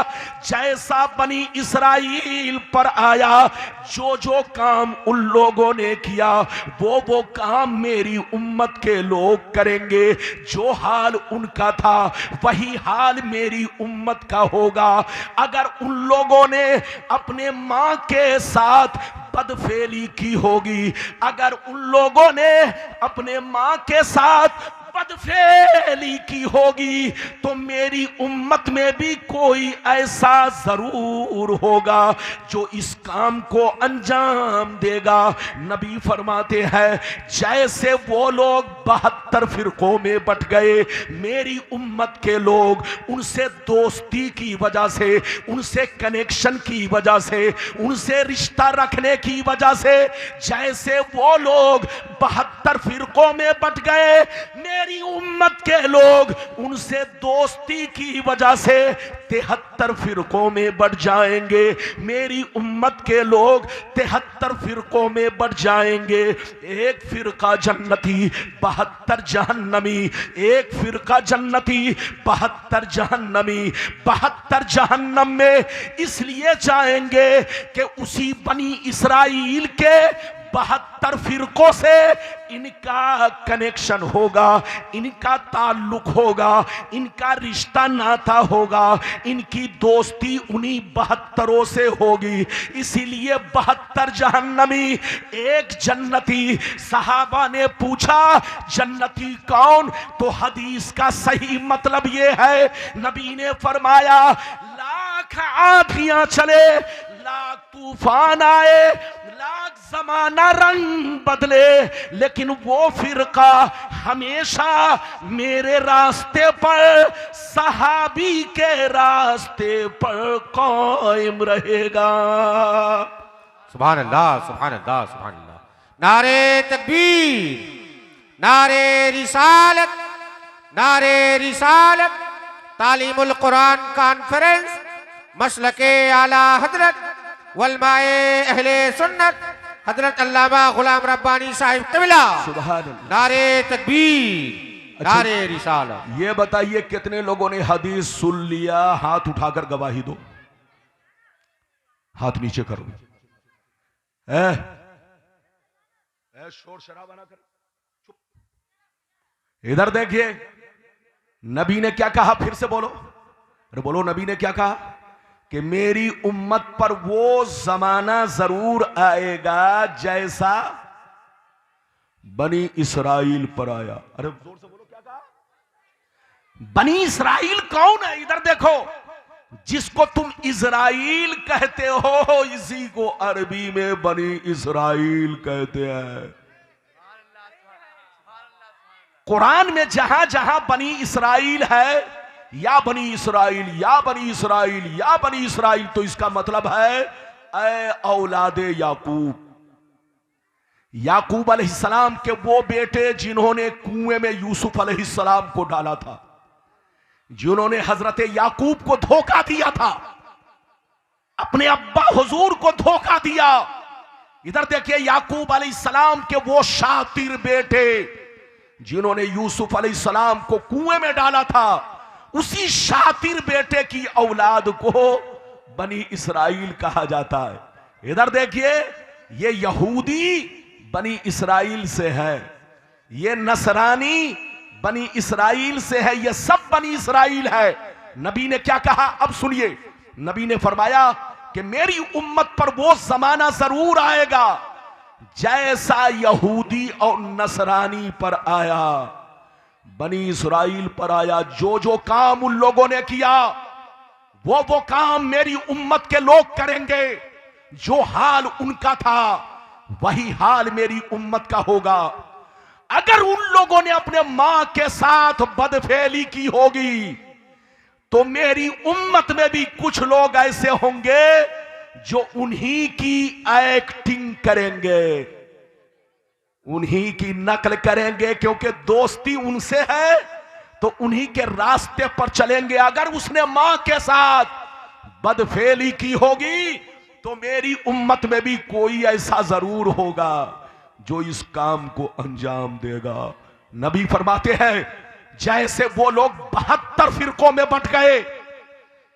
जैसा बनी इसराइल पर आया। जो जो काम उन लोगों ने किया वो काम मेरी उम्मत के लोग करेंगे। जो हाल उनका था वही हाल मेरी उम्मत का होगा। अगर उन लोगों ने अपने मां के साथ बदफेली की होगी, अगर उन लोगों ने अपने मां के साथ बदफेली की होगी, तो मेरी उम्मत में भी कोई ऐसा जरूर होगा जो इस काम को अंजाम देगा। नबी फरमाते हैं, जैसे वो लोग 72 फिरकों में बट गए, मेरी उम्मत के लोग उनसे दोस्ती की वजह से, उनसे कनेक्शन की वजह से, उनसे रिश्ता रखने की वजह से, जैसे वो लोग 72 फिरकों में बट गए, मेरी उम्मत के लोग उनसे दोस्ती की वजह से 73 फिरकों में बढ़ जाएंगे। मेरी उम्मत के लोग 73 फिरकों में बढ़ जाएंगे। एक फिरका जन्नती, 72 जहन्नमी। एक फिरका जन्नती, 72 जहन्नमी। 72 जहन्नम में इसलिए जाएंगे कि उसी बनी इसराइल के 72 फिरकों से इनका कनेक्शन होगा, इनका ताल्लुक होगा, इनका रिश्ता नाता होगा, इनकी दोस्ती उन्हीं 72 से होगी। इसीलिए 72 जहन्नमी, एक जन्नती। सहाबा ने पूछा, जन्नती कौन? तो हदीस का सही मतलब यह है, नबी ने फरमाया, लाख आंधियां चले, लाख तूफान आए, लाख जमाना रंग बदले, लेकिन वो फिरका हमेशा मेरे रास्ते पर, सहाबी के रास्ते पर कायम रहेगा। सुभान अल्लाह, सुभान अल्लाह, सुभान अल्लाह। नारे तकबीर, नारे रिसालत, नारे रिसालत। तालीमुल कुरान कॉन्फ्रेंस मसलके आला हजरत वलमाए अहले सुन्नत हजरत अल्लामा गुलाम रब्बानी साहिब क़िबला। सुभान अल्लाह। नारे तकबीर, नारे रिसालत। ये बताइए कितने लोगों ने हदीस सुन लिया? हाथ उठाकर गवाही दो। हाथ नीचे करो। शोर शराबा ना करो, चुप। इधर देखिए, नबी ने क्या कहा? फिर से बोलो, अरे बोलो, नबी ने क्या कहा? कि मेरी उम्मत पर वो जमाना जरूर आएगा जैसा बनी इसराइल पर आया। अरे जोर से बोलो, क्या कहा? बनी इसराइल कौन है? इधर देखो, जिसको तुम इजराइल कहते हो इसी को अरबी में बनी इसराइल कहते हैं। कुरान में जहां जहां बनी इसराइल है, या बनी इसराइल, या बनी इसराइल, या बनी इसराइल, तो इसका मतलब है ऐ औलादे याकूब। याकूब अलैहिस्सलाम के वो बेटे जिन्होंने कुएं में यूसुफ अलैहिस्सलाम को डाला था, जिन्होंने हजरत याकूब को धोखा दिया था, अपने अब्बा हुजूर को धोखा दिया। इधर देखिए, याकूब अलैहिस्सलाम के वो शातिर बेटे जिन्होंने यूसुफ अलैहिस्सलाम को कुएं में डाला था, उसी शातिर बेटे की औलाद को बनी इसराइल कहा जाता है। इधर देखिए, ये यहूदी बनी इसराइल से है, ये नसरानी बनी इसराइल से है, ये सब बनी इसराइल है। नबी ने क्या कहा? अब सुनिए, नबी ने फरमाया कि मेरी उम्मत पर वो जमाना जरूर आएगा जैसा यहूदी और नसरानी पर आया, बनी इसराइल पर आया। जो जो काम उन लोगों ने किया वो काम मेरी उम्मत के लोग करेंगे। जो हाल उनका था वही हाल मेरी उम्मत का होगा। अगर उन लोगों ने अपने मां के साथ बदफेली की होगी तो मेरी उम्मत में भी कुछ लोग ऐसे होंगे जो उन्हीं की एक्टिंग करेंगे, उन्हीं की नकल करेंगे, क्योंकि दोस्ती उनसे है तो उन्हीं के रास्ते पर चलेंगे। अगर उसने मां के साथ बदफेली की होगी तो मेरी उम्मत में भी कोई ऐसा जरूर होगा जो इस काम को अंजाम देगा। नबी फरमाते हैं, जैसे वो लोग 72 फिरकों में बंट गए,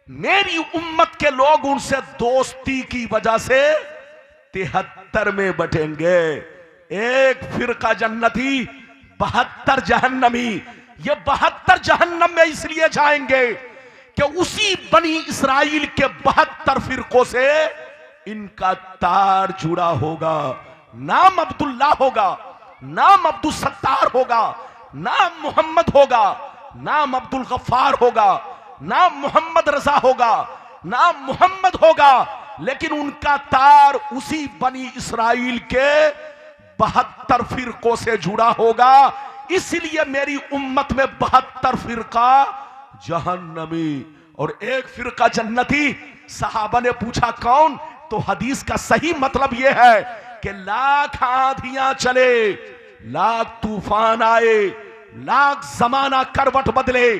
मेरी उम्मत के लोग उनसे दोस्ती की वजह से 73 में बटेंगे। एक फिरका जन्नती, 72 जहन्नमी। ये 72 जहन्नम में इसलिए जाएंगे कि उसी बनी इसराइल के 72 फिरकों से इनका तार जुड़ा होगा। नाम अब्दुल्ला होगा, नाम अब्दुल सत्तार होगा, नाम मोहम्मद होगा, नाम अब्दुल गफ्फार होगा, नाम मोहम्मद रजा होगा, नाम मोहम्मद होगा, लेकिन उनका तार उसी बनी इसराइल के 72 फिरकों से जुड़ा होगा। इसलिए मेरी उम्मत में 72 फिरका जहन्नमी और एक फिरका जन्नती। सहाबा ने पूछा कौन? तो हदीस का सही मतलब यह है कि लाख आंधियां चले, लाख तूफान आए, लाख जमाना करवट बदले,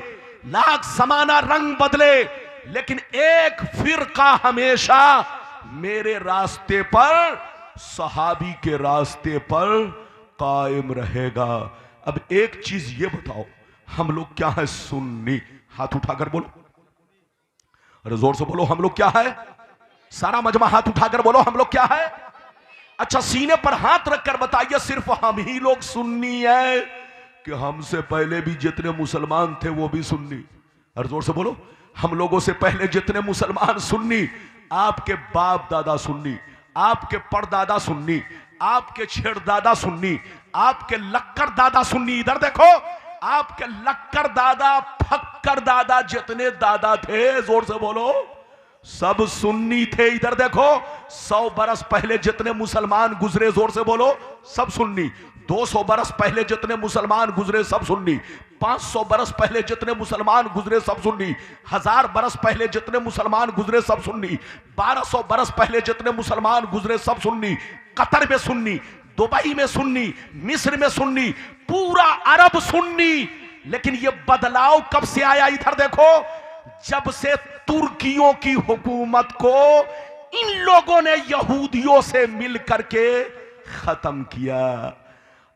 लाख जमाना रंग बदले, लेकिन एक फिरका हमेशा मेरे रास्ते पर, सहाबी के रास्ते पर कायम रहेगा। अब एक चीज ये बताओ, हम लोग क्या है? सुन्नी। हाथ उठाकर बोलो, अरे जोर से बोलो, हम लोग क्या है? सारा मजमा हाथ उठाकर बोलो, हम लोग क्या है? अच्छा, सीने पर हाथ रखकर बताइए, सिर्फ हम ही लोग सुन्नी है कि हमसे पहले भी जितने मुसलमान थे वो भी सुन्नी? अरे जोर से बोलो, हम लोगों से पहले जितने मुसलमान सुन्नी, आपके बाप दादा सुन्नी, आपके परदादा सुन्नी, आपके छेड़दादा सुन्नी, आपके लक्कर दादा सुन्नी। इधर देखो, आपके लक्कर दादा, फक्कर दादा, जितने दादा थे, जोर से बोलो, सब सुन्नी थे। इधर देखो, 100 बरस पहले जितने मुसलमान गुजरे, जोर से बोलो, सब सुन्नी। 200 बरस पहले जितने मुसलमान गुजरे, सब सुन्नी। 500 बरस पहले जितने मुसलमान गुजरे, सब सुन्नी। 1000 बरस पहले जितने मुसलमान गुजरे, सब सुन्नी। 1200 बरस पहले जितने मुसलमान गुजरे, सब सुन्नी। कतर में सुन्नी, दुबई में सुन्नी, मिस्र में सुन्नी, पूरा अरब सुन्नी। लेकिन ये बदलाव कब से आया? इधर देखो, जब से तुर्कियों की हुकूमत को इन लोगों ने यहूदियों से मिल करके खत्म किया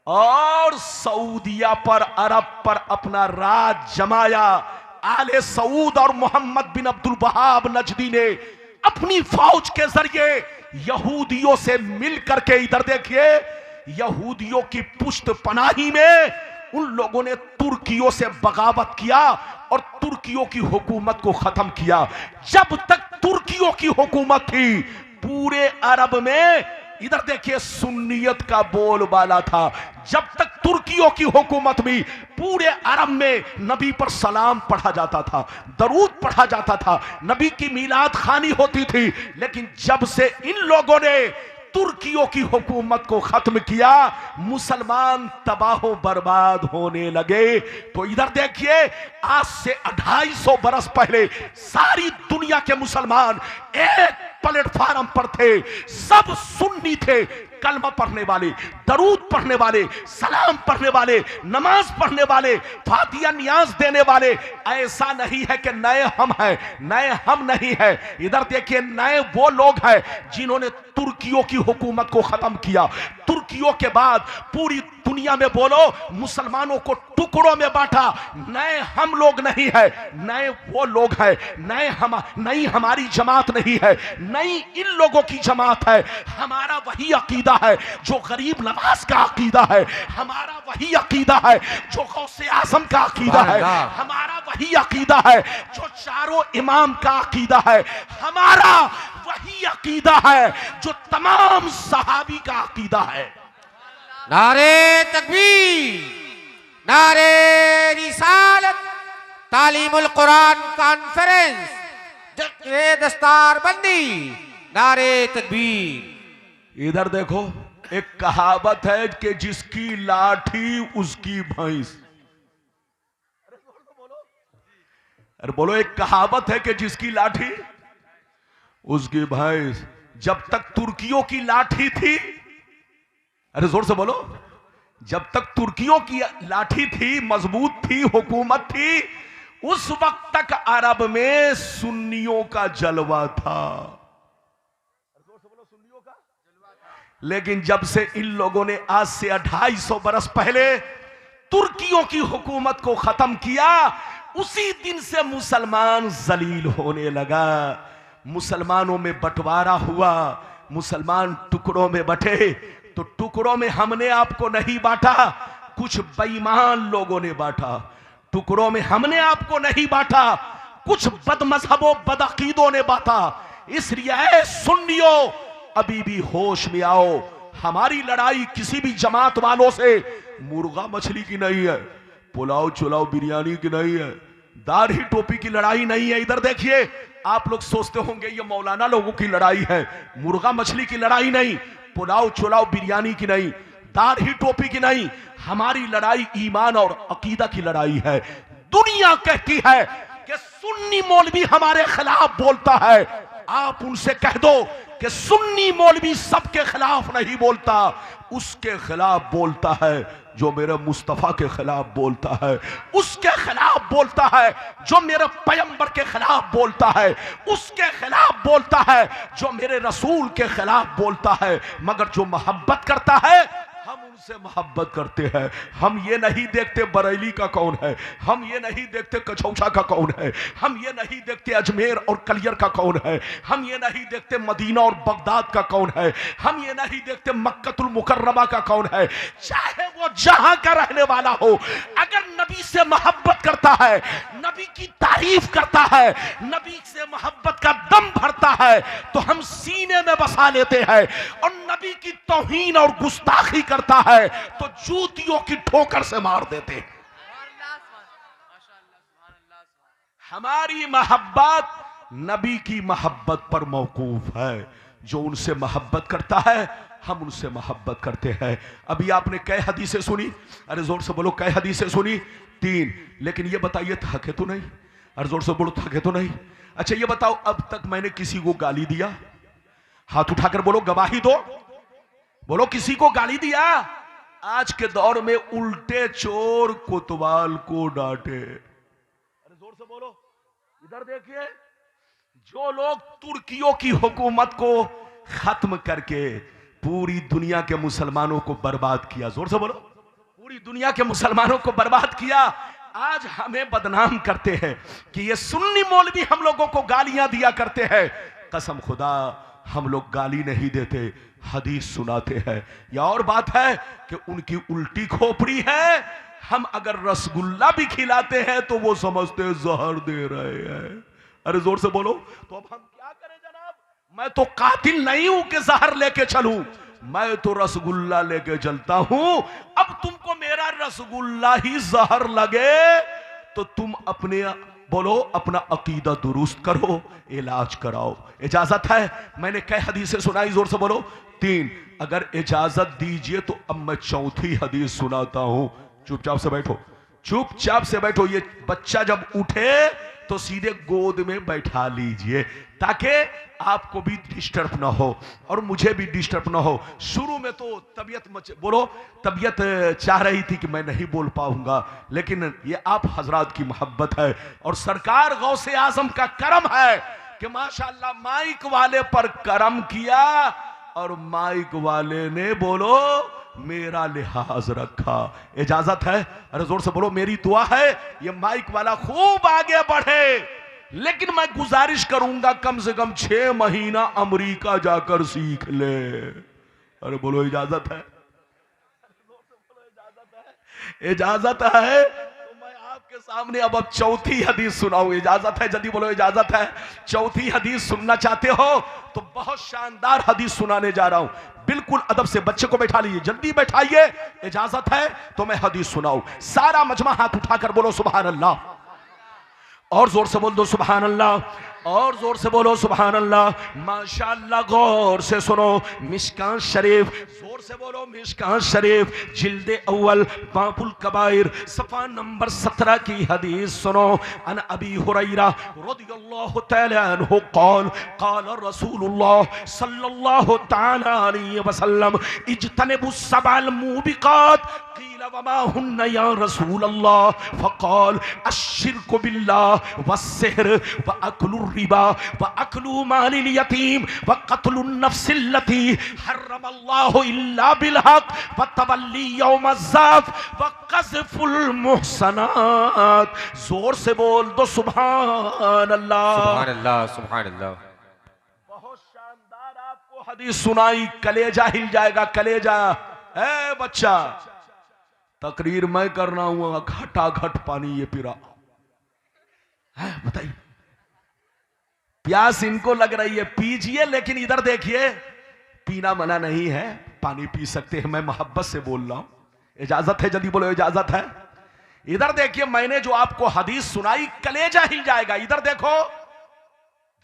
और सऊदिया पर, अरब पर अपना राज जमाया। आले सऊद और मोहम्मद बिन अब्दुल वहाब नजदी ने अपनी फौज के जरिए यहूदियों से मिल करके, इधर देखिए, यहूदियों की पुष्ट पनाही में उन लोगों ने तुर्कियों से बगावत किया और तुर्कियों की हुकूमत को खत्म किया। जब तक तुर्कियों की हुकूमत थी पूरे अरब में, इधर देखिए, सुन्नियत का बोलबाला था। जब तक तुर्कियों की हुकूमत में पूरे अरब में नबी पर सलाम पढ़ा जाता था, दरूद पढ़ा जाता था, नबी की मीलाद खानी होती थी। लेकिन जब से इन लोगों ने तुर्कियों की हुकूमत को खत्म किया, मुसलमान तबाह बर्बाद होने लगे। तो इधर देखिए, आज से 250 बरस पहले सारी दुनिया के मुसलमान एक प्लेटफार्म पर थे, सब सुन्नी थे, कलमा पढ़ने वाले, दरूद पढ़ने वाले, सलाम पढ़ने वाले, नमाज पढ़ने वाले, फातिया नियाज देने वाले। ऐसा नहीं है कि नए हम हैं, नए हम नहीं है। इधर देखिए, नए वो लोग हैं जिन्होंने तुर्कियों की हुकूमत को खत्म किया। तुर्कियों के बाद पूरी दुनिया में बोलो मुसलमानों को टुकड़ों में बांटा। नए हम लोग नहीं है, नए वो लोग हैं। नई हमारी जमात नहीं है, नई इन लोगों की जमात है। हमारा वही अकीदा है जो गरीब नवाज का अकीदा है, हमारा वही अकीदा है जो गौसे आजम का अकीदा है, हमारा वही अकीदा है जो चारों इमाम का अकीदा है, हमारा वही अकीदा है जो तमाम सहाबी का अकीदा है। नारे तकबीर, नारे रिसालत, तालीमुल कुरान कॉन्फ्रेंस, दस्तार बंदी, नारे तकबीर। इधर देखो, एक कहावत है कि जिसकी लाठी उसकी भैंस। अरे बोलो, एक कहावत है कि जिसकी लाठी उसकी भैंस। जब तक तुर्कियों की लाठी थी, अरे जोर से बोलो, जब तक तुर्कियों की लाठी थी, मजबूत थी, हुकूमत थी, उस वक्त तक अरब में सुन्नियों का जलवा था। लेकिन जब से इन लोगों ने आज से 250 बरस पहले तुर्कियों की हुकूमत को खत्म किया, उसी दिन से मुसलमान जलील होने लगा। मुसलमानों में बंटवारा हुआ, मुसलमान टुकड़ों में बंटे। तो टुकड़ों में हमने आपको नहीं बांटा, कुछ बेईमान लोगों ने बांटा। टुकड़ों में हमने आपको नहीं बांटा, कुछ बदमजहबों बदअकीदों ने बांटा। इसलिए सुन्नियों, अभी भी होश में आओ। हमारी लड़ाई किसी भी जमात वालों से मुर्गा मछली की नहीं है, पुलाव चुलाव बिरयानी की नहीं है, दाढ़ी टोपी की लड़ाई नहीं है। इधर देखिए, आप लोग सोचते होंगे ये मौलाना लोगों की लड़ाई है। मुर्गा मछली की लड़ाई नहीं, पुलाव चुलाव बिरयानी की नहीं, दाढ़ी टोपी की नहीं। हमारी लड़ाई ईमान और अकीदा की लड़ाई है। दुनिया कहती है कि सुन्नी मौलवी हमारे खिलाफ बोलता है, आप उनसे कह दो कि सुन्नी मौलवी सबके खिलाफ नहीं बोलता, उसके खिलाफ बोलता है जो मेरे मुस्तफा के खिलाफ बोलता है, उसके खिलाफ बोलता है जो मेरे पैगंबर के खिलाफ बोलता है, उसके खिलाफ बोलता है जो मेरे रसूल के खिलाफ बोलता है। मगर जो मोहब्बत करता है, हम उनसे मोहब्बत करते हैं। हम ये नहीं देखते बरेली का कौन है, हम ये नहीं देखते कचौचा का कौन है, हम ये नहीं देखते अजमेर और कलियर का कौन है, हम ये नहीं देखते मदीना और बगदाद का कौन है, हम ये नहीं देखते मक्कतुल मुकर्रमा का कौन है। चाहे वो जहां का रहने वाला हो, अगर नबी से मोहब्बत करता है, नबी की तारीफ करता है, नबी से मोहब्बत का दम भरता है, तो हम सीने में बसा लेते हैं। और नबी की तौहीन और गुस्ताखी करता है तो जूतियों की ठोकर से मार देते हैं। हमारी मोहब्बत नबी की मोहब्बत पर मौकूफ है। जो उनसे मोहब्बत करता है, हम उनसे मोहब्बत करते हैं। अभी आपने कई हदीसें सुनी, अरे जोर से बोलो, कई हदीसें सुनी? 3। लेकिन ये बताइए, थके तो नहीं? अरे जोर से बोलो, थके तो नहीं? अच्छा ये बताओ, अब तक मैंने किसी को गाली दिया? हाथ उठाकर बोलो, गवाही दो। बोलो किसी को गाली दिया? आज के दौर में उल्टे चोर कोतवाल को डांटे। अरे जोर से बोलो, इधर देखिए, जो लोग तुर्कियों की हुकूमत को खत्म करके पूरी दुनिया के मुसलमानों को बर्बाद किया, जोर से बोलो, पूरी दुनिया के मुसलमानों को बर्बाद किया, आज हमें बदनाम करते हैं कि ये सुन्नी मौलवी हम लोगों को गालियां दिया करते हैं। कसम खुदा हम लोग गाली नहीं देते, हदीस सुनाते हैं। या और बात है कि उनकी उल्टी खोपड़ी है, हम अगर रसगुल्ला भी खिलाते हैं तो वो समझते हैं जहर दे रहे हैं। अरे जोर से बोलो, तो अब हम क्या करें जनाब? मैं तो कातिल नहीं हूं कि जहर लेके चलूं, मैं तो रसगुल्ला लेके चलता हूं। अब तुमको मेरा रसगुल्ला ही जहर लगे तो तुम अपने बोलो अपना अकीदा दुरुस्त करो, इलाज कराओ। इजाजत है? मैंने कई हदीसें सुनाई, जोर से बोलो, 3। अगर इजाजत दीजिए तो अब मैं चौथी हदीस सुनाता हूं। चुपचाप से बैठो, चुपचाप से बैठो। ये बच्चा जब उठे तो सीधे गोद में बैठा लीजिए ताकि आपको भी डिस्टर्ब ना हो और मुझे भी डिस्टर्ब ना हो। शुरू में तो तबीयत चाह रही थी कि मैं नहीं बोल पाऊंगा, लेकिन ये आप हजरात की मोहब्बत है और सरकार गौसे आजम का करम है कि माशाअल्लाह माइक वाले पर करम किया और माइक वाले ने बोलो मेरा लिहाज रखा। इजाजत है? अरे जोर से बोलो, मेरी दुआ है ये माइक वाला खूब आगे बढ़े, लेकिन मैं गुजारिश करूंगा कम से कम 6 महीना अमेरिका जाकर सीख ले। अरे बोलो इजाजत है? इजाजत है? तो मैं आपके सामने अब चौथी हदीस सुनाऊं। इजाजत है? जल्दी बोलो इजाजत है? चौथी हदीस सुनना चाहते हो तो बहुत शानदार हदीस सुनाने जा रहा हूं। बिल्कुल अदब से बच्चे को बैठा लीजिए, जल्दी बैठाइए। इजाजत है तो मैं हदीस सुनाऊं। सारा मजमा हाथ उठाकर बोलो सुभान अल्लाह, और जोर से बोल दो सुभान अल्लाह, और जोर से बोलो सुभान अल्लाह। माशाअल्लाह, गौर से सुनो, मिशकान शरीफ, जोर से बोलो मिशकान शरीफ, जिल्दे अव्वल बाबुल कबाइर सफा नंबर 17 की हदीस सुनो। अन अबी हुरैरा रदियल्लाहु तआला अन्हु क़ाल क़ाल रसूलुल्लाह सल्लल्लाहु तआला अलैहि वसल्लम इज्तनिबुस सबअल मूबिकात क़ील वमा हुन्ना या रसूलल्लाह फ़क़ाल अश्शिर्कु बिल्लाह वस्सिह्र व अक्लु रिबा व अक्लु मालिल यतीम व क़त्लुन नफ्सिल्लती हर्रमल्लाहु इल्ला बिल हक़ व तवल्ली यौमज़्ज़ाफ़ व क़ज़्फ़ुल मुहसनात। जोर से बोल दो सुभान अल्लाह, सुभान अल्लाह, सुभान अल्लाह। बहुत शानदार आपको हदीस सुनाई, कलेजा हिल जाएगा, कलेजा। ए बच्चा, तकरीर मैं करना हुआ, घटा घट पानी ये पीरा है, बताइए। प्यास इनको लग रही है, पीजिए, लेकिन इधर देखिए, पीना मना नहीं है, पानी पी सकते हैं। मैं मोहब्बत से बोल रहा हूं। इजाजत है? जल्दी बोलो इजाजत है? इधर देखिए, मैंने जो आपको हदीस सुनाई, कलेजा हिल जाएगा। इधर देखो,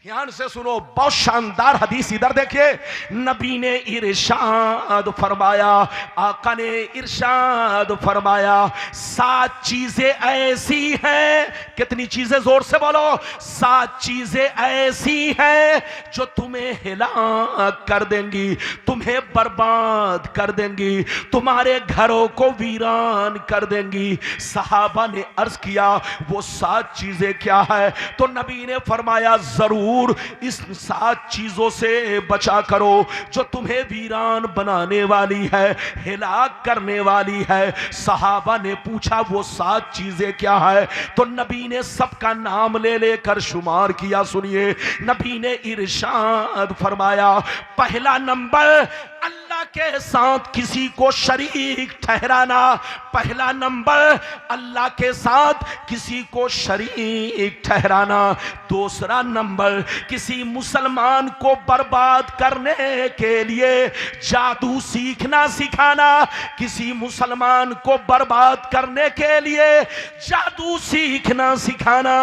ध्यान से सुनो, बहुत शानदार हदीस। इधर देखिए, नबी ने इरशाद फरमाया, आका ने इरशाद फरमाया, 7 चीजें ऐसी हैं। कितनी चीजें? जोर से बोलो, 7 चीजें ऐसी हैं जो तुम्हें हिलाक कर देंगी, तुम्हें बर्बाद कर देंगी, तुम्हारे घरों को वीरान कर देंगी। सहाबा ने अर्ज किया वो 7 चीजें क्या है? तो नबी ने फरमाया जरूर इस 7 चीजों से बचा करो जो तुम्हें वीरान बनाने वाली है, हिलाक करने वाली है। सहाबा ने पूछा वो 7 चीजें क्या है? तो नबी ने सबका नाम ले लेकर शुमार किया। सुनिए, नबी ने इरशाद फरमाया, पहला नंबर अल्लाह के साथ किसी को शरीक ठहराना। पहला नंबर अल्लाह के साथ किसी को शरीक ठहराना। दूसरा नंबर किसी मुसलमान को बर्बाद करने के लिए जादू सीखना सिखाना। किसी मुसलमान को बर्बाद करने के लिए जादू सीखना सिखाना।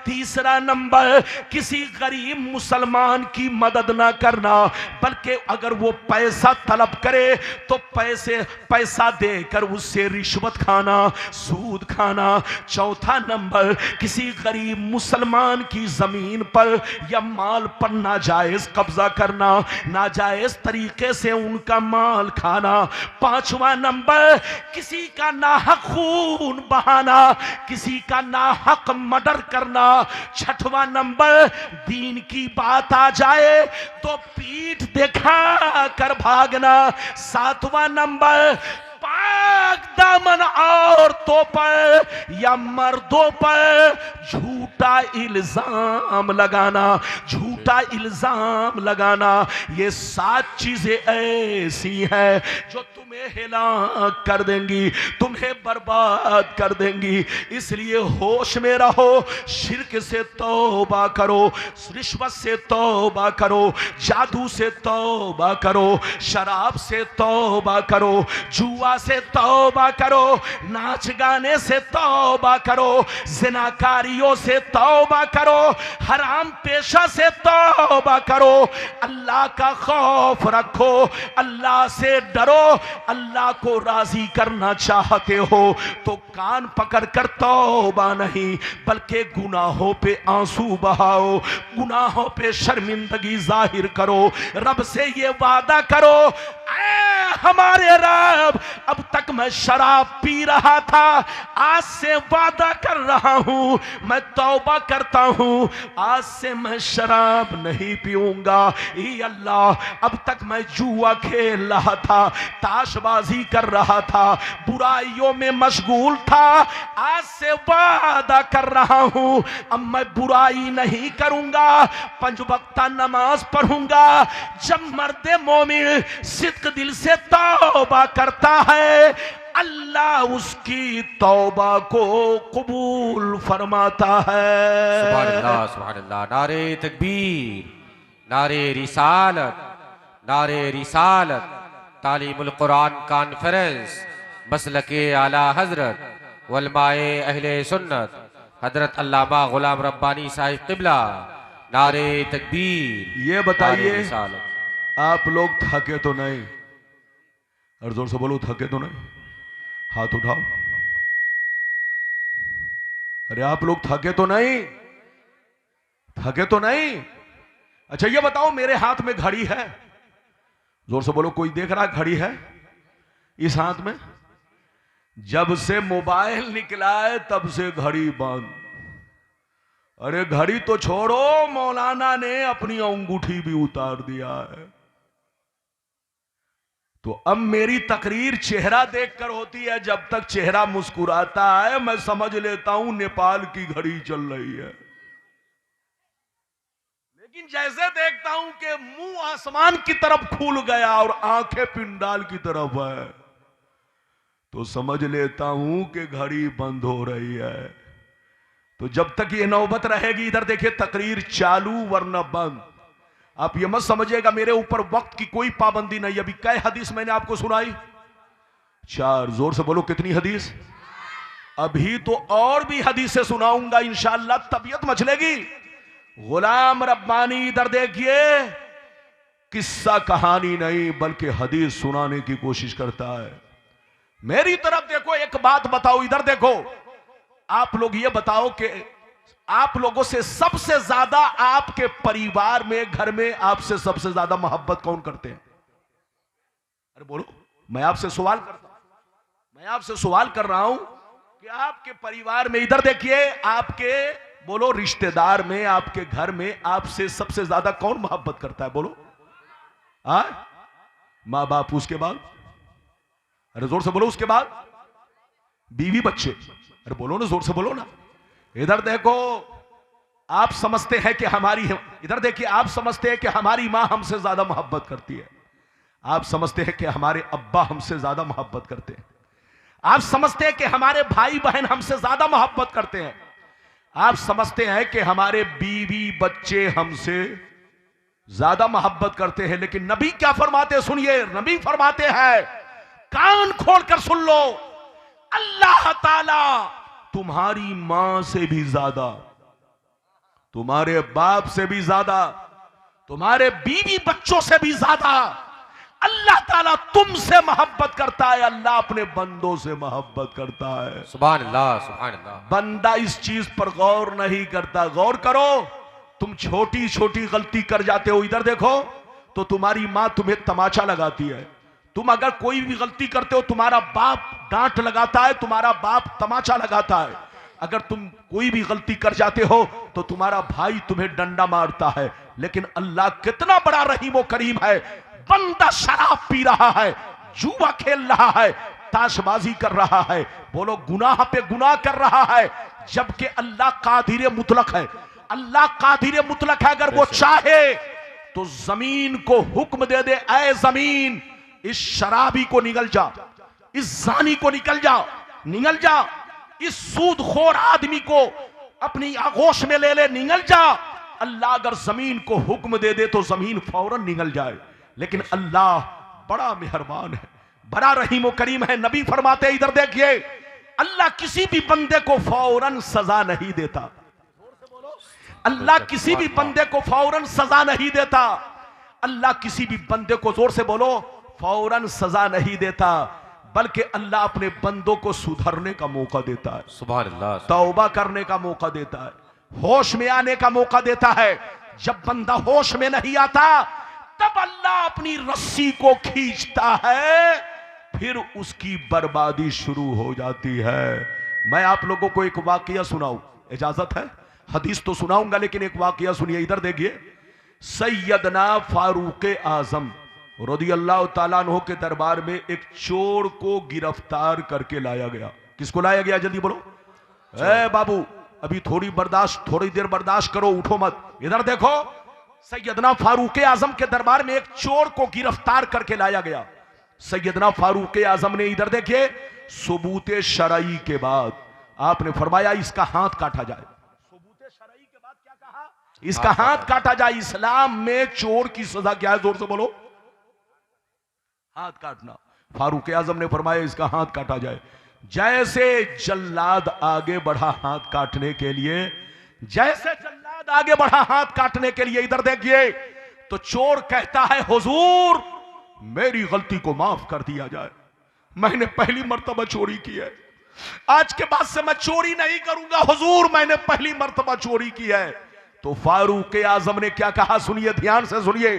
तीसरा नंबर किसी गरीब मुसलमान की मदद ना करना, बल्कि अगर वो पैसा तलब करे तो पैसा देकर उससे रिश्वत खाना, सूद खाना। चौथा नंबर, किसी गरीब मुसलमान की जमीन पर या माल पर नाजायज कब्जा करना, नाजायज तरीके से उनका माल खाना। पांचवा नंबर, किसी का नाहक खून बहाना, किसी का नाहक मर्डर करना। छठवां नंबर, दीन की बात आ जाए तो पीठ दिखा कर भागना। सातवां नंबर, पाक दामन औरतों पर या मर्दों पर झूठा इल्जाम लगाना, झूठा इल्जाम लगाना। ये 7 चीजें ऐसी हैं जो तुम्हें हिलाक कर देंगी, तुम्हें बर्बाद कर देंगी। इसलिए होश में रहो, शिर्क से तौबा करो, रिश्वत से तौबा करो, जादू से तौबा करो, शराब से तौबा करो, जुआ से तौबा करो, नाच गाने से तौबा करो, ज़िनाकारियों से तौबा करो, हराम पेशा से तौबा करो। अल्लाह का खौफ रखो, अल्लाह से डरो। अल्लाह को राजी करना चाहते हो तो कान पकड़कर तौबा नहीं बल्कि गुनाहों पे आंसू बहाओ, गुनाहों पे शर्मिंदगी जाहिर करो। रब से ये वादा करो, हमारे रब, अब तक मैं शराब पी रहा था, आज से वादा कर रहा हूं, मैं तौबा करता हूं, आज से मैं शराब नहीं पीऊंगा। ई अल्लाह, अब तक मैं जुआ खेल रहा था, ताशबाजी कर रहा था, बुराइयों में मशगूल था, आज से वादा कर रहा हूं, अब मैं बुराई नहीं करूंगा, 5 वक्ता नमाज पढ़ूंगा। जब मर्दे मोमिन सिद्क दिल से तौबा करता है, अल्लाह उसकी तौबा को कबूल फरमाता है। सुभान अल्लाह, सुभान अल्लाह। नारे तकबीर, नारे रिसालत, नारे रिसालत। तालीमुल कुरान कॉन्फ्रेंस मसलके आला हजरत वलमाए अहले सुन्नत हजरत अल्लामा गुलाम रब्बानी साहिब किबला। नारे तकबीर। ये बताइए, नारे रिसालत। आप लोग थके तो नहीं? और जोर से बोलो, थके तो नहीं? हाथ उठाओ। अरे आप लोग थके तो नहीं? थके तो नहीं? अच्छा ये बताओ, मेरे हाथ में घड़ी है, जोर से बोलो, कोई देख रहा घड़ी है इस हाथ में? जब से मोबाइल निकला है तब से घड़ी बंद। अरे घड़ी तो छोड़ो, मौलाना ने अपनी अंगूठी भी उतार दिया है। तो अब मेरी तकरीर चेहरा देखकर होती है, जब तक चेहरा मुस्कुराता है मैं समझ लेता हूं नेपाल की घड़ी चल रही है। लेकिन जैसे देखता हूं कि मुंह आसमान की तरफ खुल गया और आंखें पिंडाल की तरफ है, तो समझ लेता हूं कि घड़ी बंद हो रही है। तो जब तक ये नौबत रहेगी, इधर देखिए, तकरीर चालू वरना बंद। आप ये मत समझिएगा मेरे ऊपर वक्त की कोई पाबंदी नहीं। अभी कई हदीस मैंने आपको सुनाई? 4। जोर से बोलो, कितनी हदीस? अभी तो और भी हदीसें सुनाऊंगा इंशाअल्लाह, तबीयत मचलेगी। गुलाम रब्बानी इधर देखिए, किस्सा कहानी नहीं बल्कि हदीस सुनाने की कोशिश करता है। मेरी तरफ देखो, एक बात बताओ, इधर देखो। आप लोग ये बताओ कि आप लोगों से सबसे ज्यादा आपके परिवार में, घर में आपसे सबसे ज्यादा मोहब्बत कौन करते हैं? अरे बोलो, मैं आपसे सवाल करता हूं, मैं आपसे सवाल कर रहा हूं कि आपके परिवार में, इधर देखिए, आपके बोलो रिश्तेदार में, आपके घर में आपसे सबसे ज्यादा कौन मोहब्बत करता है? बोलो। मां बाप, उसके बाद? अरे जोर से बोलो, उसके बाद? बीवी बच्चे। अरे बोलो ना, जोर से बोलो ना। इधर देखो, आप समझते हैं कि हमारी, इधर देखिए, आप समझते हैं कि हमारी मां हमसे ज्यादा मोहब्बत करती है, आप समझते हैं कि हमारे अब्बा हमसे ज्यादा मोहब्बत करते हैं, आप समझते हैं कि हमारे भाई बहन हमसे ज्यादा मोहब्बत करते हैं, आप समझते हैं कि हमारे बीवी बच्चे हमसे ज्यादा मोहब्बत करते हैं। लेकिन नबी क्या फरमाते हैं? सुनिए, नबी फरमाते हैं, कान खोलकर सुन लो, अल्लाह ताला तुम्हारी मां से भी ज्यादा, तुम्हारे बाप से भी ज्यादा, तुम्हारे बीवी बच्चों से भी ज्यादा अल्लाह ताला तुमसे मोहब्बत करता है, अल्लाह अपने बंदों से मोहब्बत करता है। सुभान अल्लाह, सुभान अल्लाह। बंदा इस चीज पर गौर नहीं करता। गौर करो, तुम छोटी छोटी गलती कर जाते हो, इधर देखो तो तुम्हारी माँ तुम्हें तमाचा लगाती है। तुम अगर कोई भी गलती करते हो, तुम्हारा बाप डांट लगाता है, तुम्हारा बाप तमाचा लगाता है। अगर तुम कोई भी गलती कर जाते हो तो तुम्हारा भाई तुम्हें डंडा मारता है। लेकिन अल्लाह कितना बड़ा रहीम व करीम है। बंदा शराब पी रहा है, जुआ खेल रहा है, ताशबाजी कर रहा है, बोलो गुनाह पे गुनाह कर रहा है, जबकि अल्लाह कादिर मुतलक है। अल्लाह कादिर मुतलक है। अगर वो चाहे तो जमीन को हुक्म दे दे, ऐ जमीन इस शराबी को निगल जा, इस जानी को निकल जा, निगल जा, इस सूदखोर आदमी को अपनी आगोश में ले ले, निगल जा। अल्लाह अगर जमीन को हुक्म दे दे तो जमीन फौरन निगल जाए। लेकिन अल्लाह बड़ा मेहरबान है, बड़ा रहीम व करीम है। नबी फरमाते इधर देखिए, अल्लाह किसी भी बंदे को फौरन सजा नहीं देता। अल्लाह किसी भी बंदे को फौरन सजा नहीं देता। अल्लाह किसी भी बंदे को, जोर से बोलो, फौरन सजा नहीं देता, बल्कि अल्लाह अपने बंदों को सुधरने का मौका देता है, सुभान अल्लाह, तौबा करने का मौका देता है, होश में आने का मौका देता है। जब बंदा होश में नहीं आता तब अल्लाह अपनी रस्सी को खींचता है, फिर उसकी बर्बादी शुरू हो जाती है। मैं आप लोगों को एक वाकया सुनाऊं, इजाजत है? हदीस तो सुनाऊंगा लेकिन एक वाकया सुनिए, इधर देखिए। सैयदना फारूक आजम रज़ी अल्लाह ताला अन्हु के दरबार में एक चोर को गिरफ्तार करके लाया गया। किसको लाया गया? जल्दी बोलो। ए बाबू, अभी थोड़ी देर बर्दाश्त करो, उठो मत। इधर देखो, सैयदना फारूक आजम के दरबार में एक चोर को गिरफ्तार करके लाया गया। सैयदना फारूक आजम ने, इधर देखिए, सबूत शरई के बाद आपने फरमाया इसका हाथ काटा जाए। सबूत शरई के बाद क्या कहा? इसका हाथ काटा जाए। इस्लाम में चोर की सजा क्या है? जोर से बोलो। हाथ काटना। फारूक आजम ने फरमाया इसका हाथ काटा जाए। जैसे जल्लाद आगे बढ़ा हाथ काटने के लिए, जैसे जल्लाद आगे बढ़ा हाथ काटने के लिए, इधर देखिए, तो चोर कहता है हुजूर मेरी गलती को माफ कर दिया जाए, मैंने पहली मर्तबा चोरी की है, आज के बाद से मैं चोरी नहीं करूंगा हुजूर, मैंने पहली मर्तबा चोरी की है। तो फारूक आजम ने क्या कहा? सुनिए, ध्यान से सुनिए।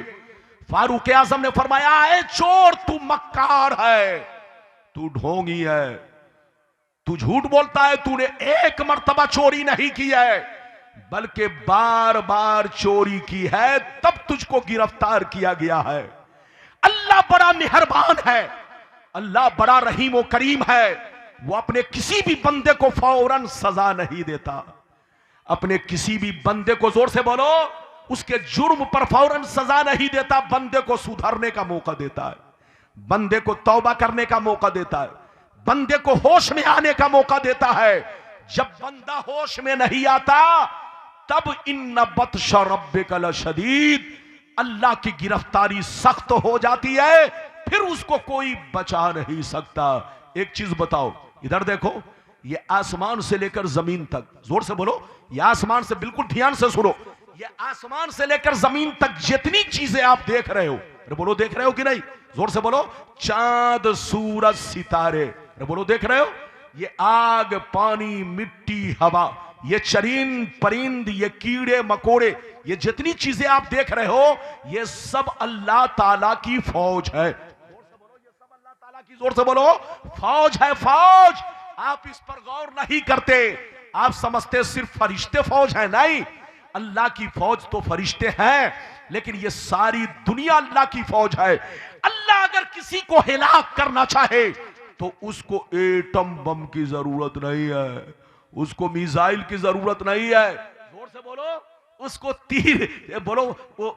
फारूक आजम ने फरमाया, ए चोर, तू मक्कार है, तू ढोंगी है, तू झूठ बोलता है, तूने एक मर्तबा चोरी नहीं की है बल्कि बार बार चोरी की है, तब तुझको गिरफ्तार किया गया है। अल्लाह बड़ा मेहरबान है, अल्लाह बड़ा रहीम व करीम है। वो अपने किसी भी बंदे को फौरन सजा नहीं देता। अपने किसी भी बंदे को, जोर से बोलो, उसके जुर्म पर फौरन सजा नहीं देता, बंदे को सुधरने का मौका देता है, बंदे को तौबा करने का मौका देता है, बंदे को होश में आने का मौका देता है। जब बंदा होश में नहीं आता तब इन्ना बत्श रब्बिका लशदीद, अल्लाह की गिरफ्तारी सख्त हो जाती है, फिर उसको कोई बचा नहीं सकता। एक चीज बताओ, इधर देखो, ये आसमान से लेकर जमीन तक, जोर से बोलो, ये आसमान से, बिल्कुल ध्यान से सुनो, ये आसमान से लेकर जमीन तक जितनी चीजें आप देख रहे हो, अरे बोलो देख रहे हो कि नहीं? जोर से बोलो। चांद, सूरज, सितारे, अरे बोलो देख रहे हो? ये आग, पानी, मिट्टी, हवा, ये चरिंद परिंद, ये कीड़े मकोड़े, ये जितनी चीजें आप देख रहे हो, ये सब अल्लाह ताला की फौज है। जोर से बोलो, ये सब अल्लाह ताला की, जोर से बोलो, फौज है, फौज। आप इस पर गौर नहीं करते, आप समझते सिर्फ फरिश्ते फौज है। नहीं, अल्लाह की फौज तो फरिश्ते हैं, लेकिन ये सारी दुनिया अल्लाह की फौज है। अल्लाह अगर किसी को हिलाक करना चाहे तो उसको एटम बम की जरूरत नहीं है, उसको मिसाइल की जरूरत नहीं है, जोर से बोलो, उसको तीर, बोलो,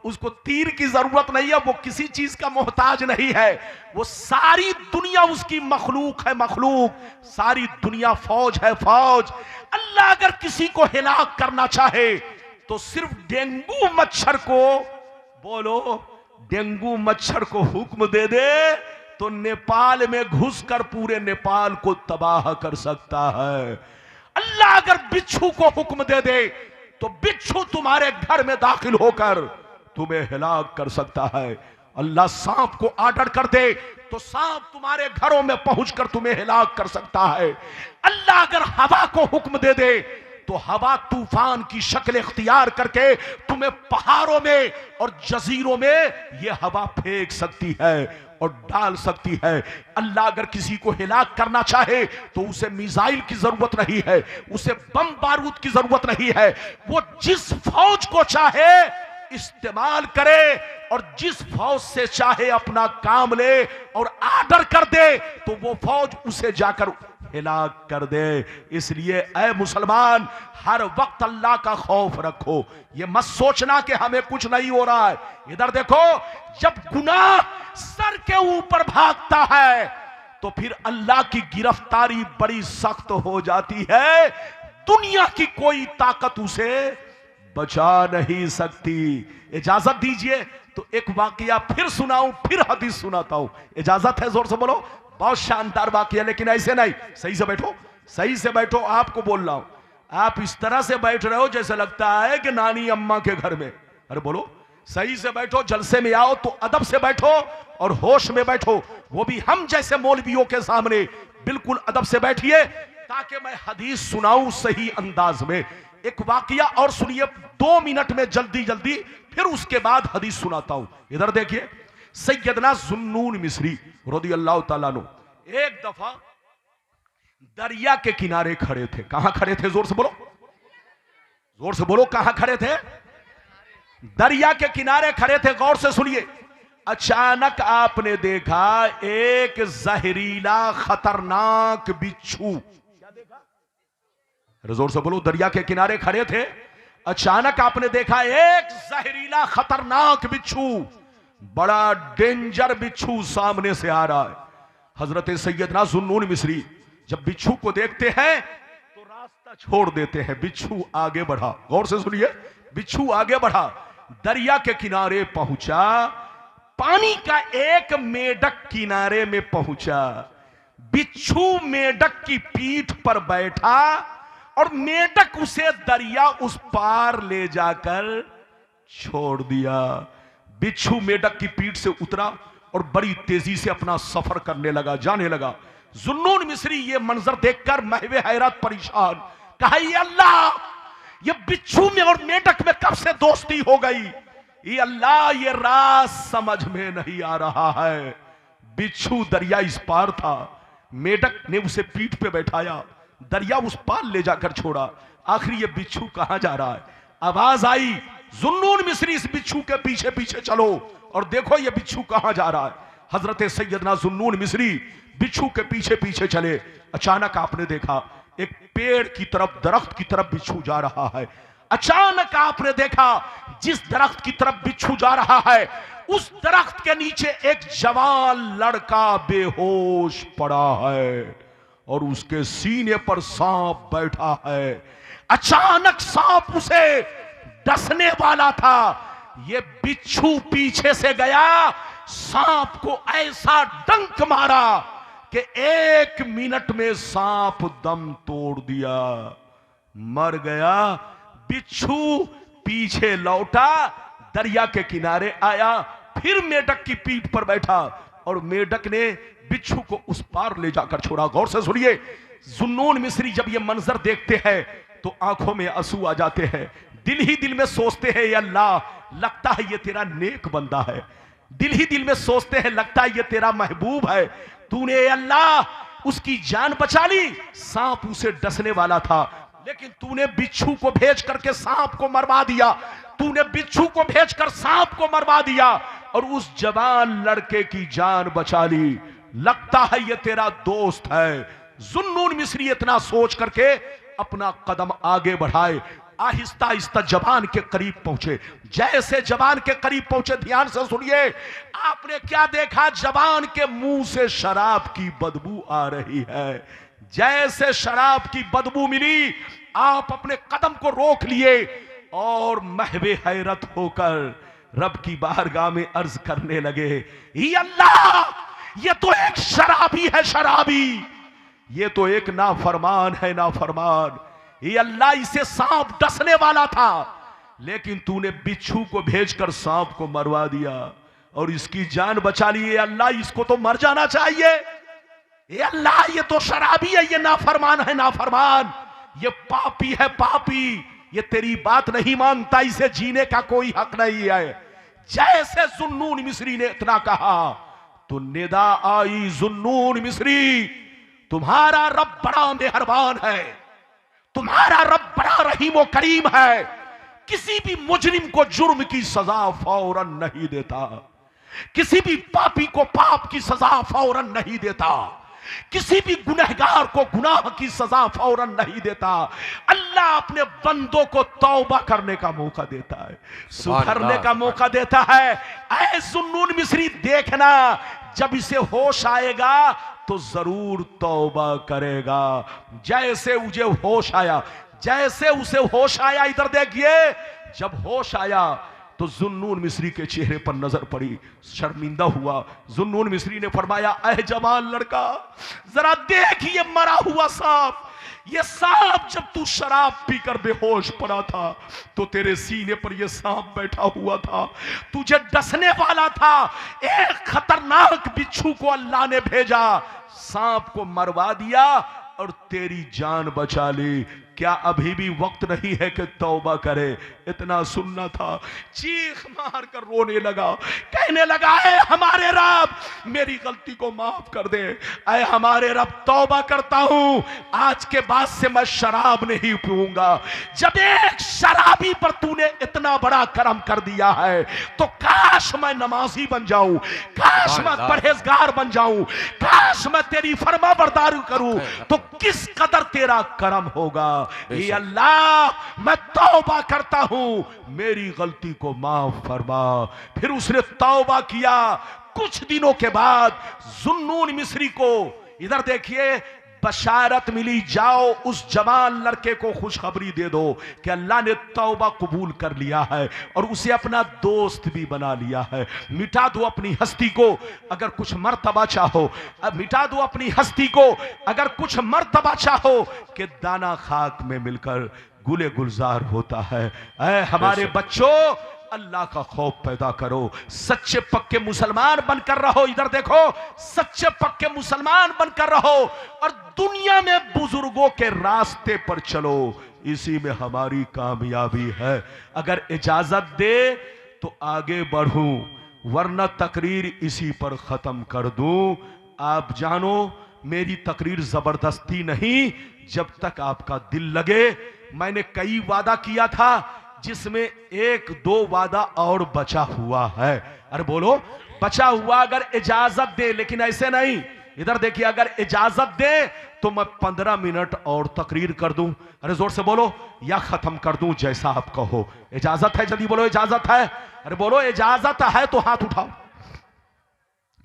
उसको तीर की जरूरत नहीं है, वो किसी चीज का मोहताज नहीं है। वो सारी दुनिया उसकी मखलूक है, मखलूक, सारी दुनिया फौज है, फौज। अल्लाह अगर किसी को हिलाक करना चाहे तो सिर्फ डेंगू मच्छर को, बोलो, डेंगू मच्छर को हुक्म दे दे तो नेपाल में घुसकर पूरे नेपाल को तबाह कर सकता है। अल्लाह अगर बिच्छू को हुक्म दे दे तो बिच्छू तुम्हारे घर में दाखिल होकर तुम्हें हिलाक कर सकता है। अल्लाह सांप को आर्डर कर दे तो सांप तुम्हारे घरों में पहुंचकर तुम्हें हिलाक कर सकता है। अल्लाह अगर हवा को हुक्म दे दे तो हवा तूफान की शक्ल इख्तियार करके तुम्हें पहाड़ों में और जजीरों में यह हवा फेंक सकती है और डाल सकती है। अल्लाह अगर किसी को हिलाक करना चाहे तो उसे मिसाइल की जरूरत नहीं है, उसे बम बारूद की जरूरत नहीं है। वो जिस फौज को चाहे इस्तेमाल करे और जिस फौज से चाहे अपना काम ले और आर्डर कर दे तो वो फौज उसे जाकर हिलाक कर दे। इसलिए ऐ मुसलमान, हर वक्त अल्लाह का खौफ रखो। ये मत सोचना कि हमें कुछ नहीं हो रहा है। इधर देखो, जब गुनाह सर के ऊपर भागता है तो फिर अल्लाह की गिरफ्तारी बड़ी सख्त हो जाती है। दुनिया की कोई ताकत उसे बचा नहीं सकती। इजाजत दीजिए तो एक वाकया फिर सुनाऊं, फिर हदीस सुनाता हूं। इजाजत है? जोर से बोलो। बहुत शानदार वाकया, लेकिन ऐसे नहीं। सही से बैठो, सही से बैठो। आपको बोल रहा हूं, आप इस तरह से बैठ रहे हो जैसे लगता है कि नानी अम्मा के घर में। अरे बोलो, सही से बैठो। जलसे में आओ तो अदब से बैठो और होश में बैठो, वो भी हम जैसे मौलवियों के सामने। बिल्कुल अदब से बैठिए ताकि मैं हदीस सुनाऊं सही अंदाज में। एक वाकया और सुनिए 2 मिनट में, जल्दी जल्दी, फिर उसके बाद हदीस सुनाता हूं। इधर देखिए, सैयदना जुन्नून मिस्री रज़ियल्लाहु ताला अन्हु एक दफा दरिया के किनारे खड़े थे। कहां खड़े थे? जोर से बोलो, जोर से बोलो। कहां खड़े थे? दरिया के किनारे खड़े थे। गौर से सुनिए। अचानक आपने देखा एक जहरीला खतरनाक बिच्छू। क्या देखा? जोर से बोलो। दरिया के किनारे खड़े थे, अचानक आपने देखा एक जहरीला खतरनाक बिच्छू, बड़ा डेंजर बिच्छू सामने से आ रहा है। हजरत सैयदना जुन्नून मिस्री जब बिच्छू को देखते हैं तो रास्ता छोड़ देते हैं। बिच्छू आगे बढ़ा। गौर से सुनिए, बिच्छू आगे बढ़ा, दरिया के किनारे पहुंचा, पानी का एक मेढक किनारे में पहुंचा। बिच्छू मेढक की पीठ पर बैठा और मेढक उसे दरिया उस पार ले जाकर छोड़ दिया। बिच्छू मेढक की पीठ से उतरा और बड़ी तेजी से अपना सफर करने लगा, जाने लगा। जुन्नून मिस्री ये मंजर देखकर महवे हैरत परेशान, कहा ये अल्लाह, ये बिच्छू में और मेढक में कब से दोस्ती हो गई? ये अल्लाह, ये राज समझ में नहीं आ रहा है। बिच्छू दरिया इस पार था, मेढक ने उसे पीठ पे बैठाया, दरिया उस पार ले जाकर छोड़ा। आखिर ये बिच्छू कहां जा रहा है? आवाज आई, जुन्नून मिस्री इस बिच्छू के पीछे पीछे चलो और देखो ये बिच्छू कहां जा रहा है। हजरत सैयदना जुन्नून मिस्री बिच्छू के पीछे पीछे चले। अचानक आपने देखा एक पेड़ की तरफ, दरख्त की तरफ बिच्छू जा रहा है। अचानक आपने देखा जिस दरख्त की तरफ बिच्छू जा रहा है उस दरख्त के नीचे एक जवान लड़का बेहोश पड़ा है और उसके सीने पर सांप बैठा है। अचानक सांप उसे डसने वाला था। ये बिच्छू पीछे से गया, सांप को ऐसा डंक मारा कि 1 मिनट में सांप दम तोड़ दिया, मर गया। बिच्छू पीछे लौटा, दरिया के किनारे आया, फिर मेढक की पीठ पर बैठा और मेढक ने बिच्छू को उस पार ले जाकर छोड़ा। गौर से सुनिए, जुन्नून मिस्री जब ये मंजर देखते हैं तो आंखों में आंसू आ जाते हैं। दिल ही दिल में सोचते हैं, ये अल्लाह, लगता है ये तेरा नेक बंदा है। दिल ही दिल में सोचते हैं, लगता है ये तेरा महबूब है। तूने अल्लाह उसकी जान बचा ली। सांप उसे डसने वाला था लेकिन तूने बिच्छू को भेज करके सांप को मरवा दिया। तूने बिच्छू को भेजकर सांप को मरवा दिया और उस जवान लड़के की जान बचा ली। लगता है ये तेरा दोस्त है। जुन्नून मिस्री इतना सोच करके अपना कदम आगे बढ़ाए, आहिस्ता आहिस्ता जवान के करीब पहुंचे। जैसे जवान के करीब पहुंचे, ध्यान से सुनिए, आपने क्या देखा? जवान के मुंह से शराब की बदबू आ रही है। जैसे शराब की बदबू मिली, आप अपने कदम को रोक लिए और महवे हैरत होकर रब की बारगाह में अर्ज करने लगे, ये अल्लाह, ये तो एक शराबी है, शराबी, ये तो एक नाफरमान है, नाफरमान। ये अल्लाह, इसे सांप डसने वाला था लेकिन तूने बिच्छू को भेजकर सांप को मरवा दिया। और इसकी जान बचा ली। अल्लाह इसको तो मर जाना चाहिए। ये अल्लाह ये तो शराबी है, ये नाफरमान है, नाफरमान, ये पापी है, पापी, ये तेरी बात नहीं मानता, इसे जीने का कोई हक नहीं है। जैसे जुन्नून मिस्री ने इतना कहा तो निदा आई, जुन्नून मिस्री, तुम्हारा रब बड़ा मेहरबान है, तुम्हारा रब बड़ा रहीम व करीम है, किसी भी मुजरिम को जुर्म की सजा फौरन नहीं देता, किसी भी पापी को पाप की सजा फौरन नहीं देता, किसी भी गुनहगार को गुनाह की सजा फौरन नहीं देता। अल्लाह अपने बंदों को तौबा करने का मौका देता है, सुधरने का मौका देता है। ऐ जुन्नून मिस्री, देखना जब इसे होश आएगा तो जरूर तौबा करेगा। जैसे मुझे होश आया, जैसे उसे होश आया, इधर देखिए, जब होश आया तो जुन्नून मिस्री के चेहरे पर नजर पड़ी, शर्मिंदा हुआ। जुन्नून मिस्री ने फरमाया, ऐ जवान लड़का, जरा देख ये मरा हुआ सांप, ये सांप जब तू शराब पीकर बेहोश पड़ा था तो तेरे सीने पर ये सांप बैठा हुआ था, तुझे डसने वाला था। एक खतरनाक बिच्छू को अल्लाह ने भेजा, सांप को मरवा दिया और तेरी जान बचा ली। क्या अभी भी वक्त नहीं है कि तौबा करे? इतना सुनना था, चीख मार कर रोने लगा, कहने लगा, ऐ हमारे रब, मेरी गलती को माफ कर दे, ऐ हमारे रब, तौबा करता हूं, आज के बाद से मैं शराब नहीं पीऊंगा। जब एक शराबी पर तूने इतना बड़ा करम कर दिया है तो काश मैं नमाजी बन जाऊं, काश मैं परहेजगार बन जाऊं, काश मैं तेरी फरमाबरदारी करूं, तो किस कदर तेरा करम होगा। ये अल्लाह, मैं तौबा करता हूं, मेरी गलती को माफ फरमा। फिर उसने तौबा किया। कुछ दिनों के बाद जुन्नून मिस्री को, इधर देखिए, बशारत मिली, जाओ उस जवान लड़के को खुशखबरी दे दो कि अल्लाह ने तौबा कबूल कर लिया है और उसे अपना दोस्त भी बना लिया है। मिटा दो अपनी हस्ती को अगर कुछ मर्तबा चाहो, अब मिटा दो अपनी हस्ती को अगर कुछ मर्तबा चाहो कि दाना खाक में मिलकर गुले गुलजार होता है। ऐ हमारे बच्चों, अल्लाह का खौफ पैदा करो, सच्चे पक्के मुसलमान बनकर रहो। इधर देखो, सच्चे पक्के मुसलमान बनकर रहो और दुनिया में बुजुर्गों के रास्ते पर चलो, इसी में हमारी कामयाबी है। अगर इजाजत दे तो आगे बढ़ूं, वरना तकरीर इसी पर खत्म कर दूं। आप जानो, मेरी तकरीर जबरदस्ती नहीं, जब तक आपका दिल लगे। मैंने कई वादा किया था जिसमें एक दो वादा और बचा हुआ है। अरे बोलो, बचा हुआ, अगर इजाजत दे, लेकिन ऐसे नहीं। इधर देखिए, अगर इजाजत दे तो मैं 15 मिनट और तकरीर कर दूं। अरे जोर से बोलो, या खत्म कर दूं, जैसा आप कहो। इजाजत है? जल्दी बोलो, इजाजत है? अरे बोलो, इजाजत है तो हाथ उठाओ।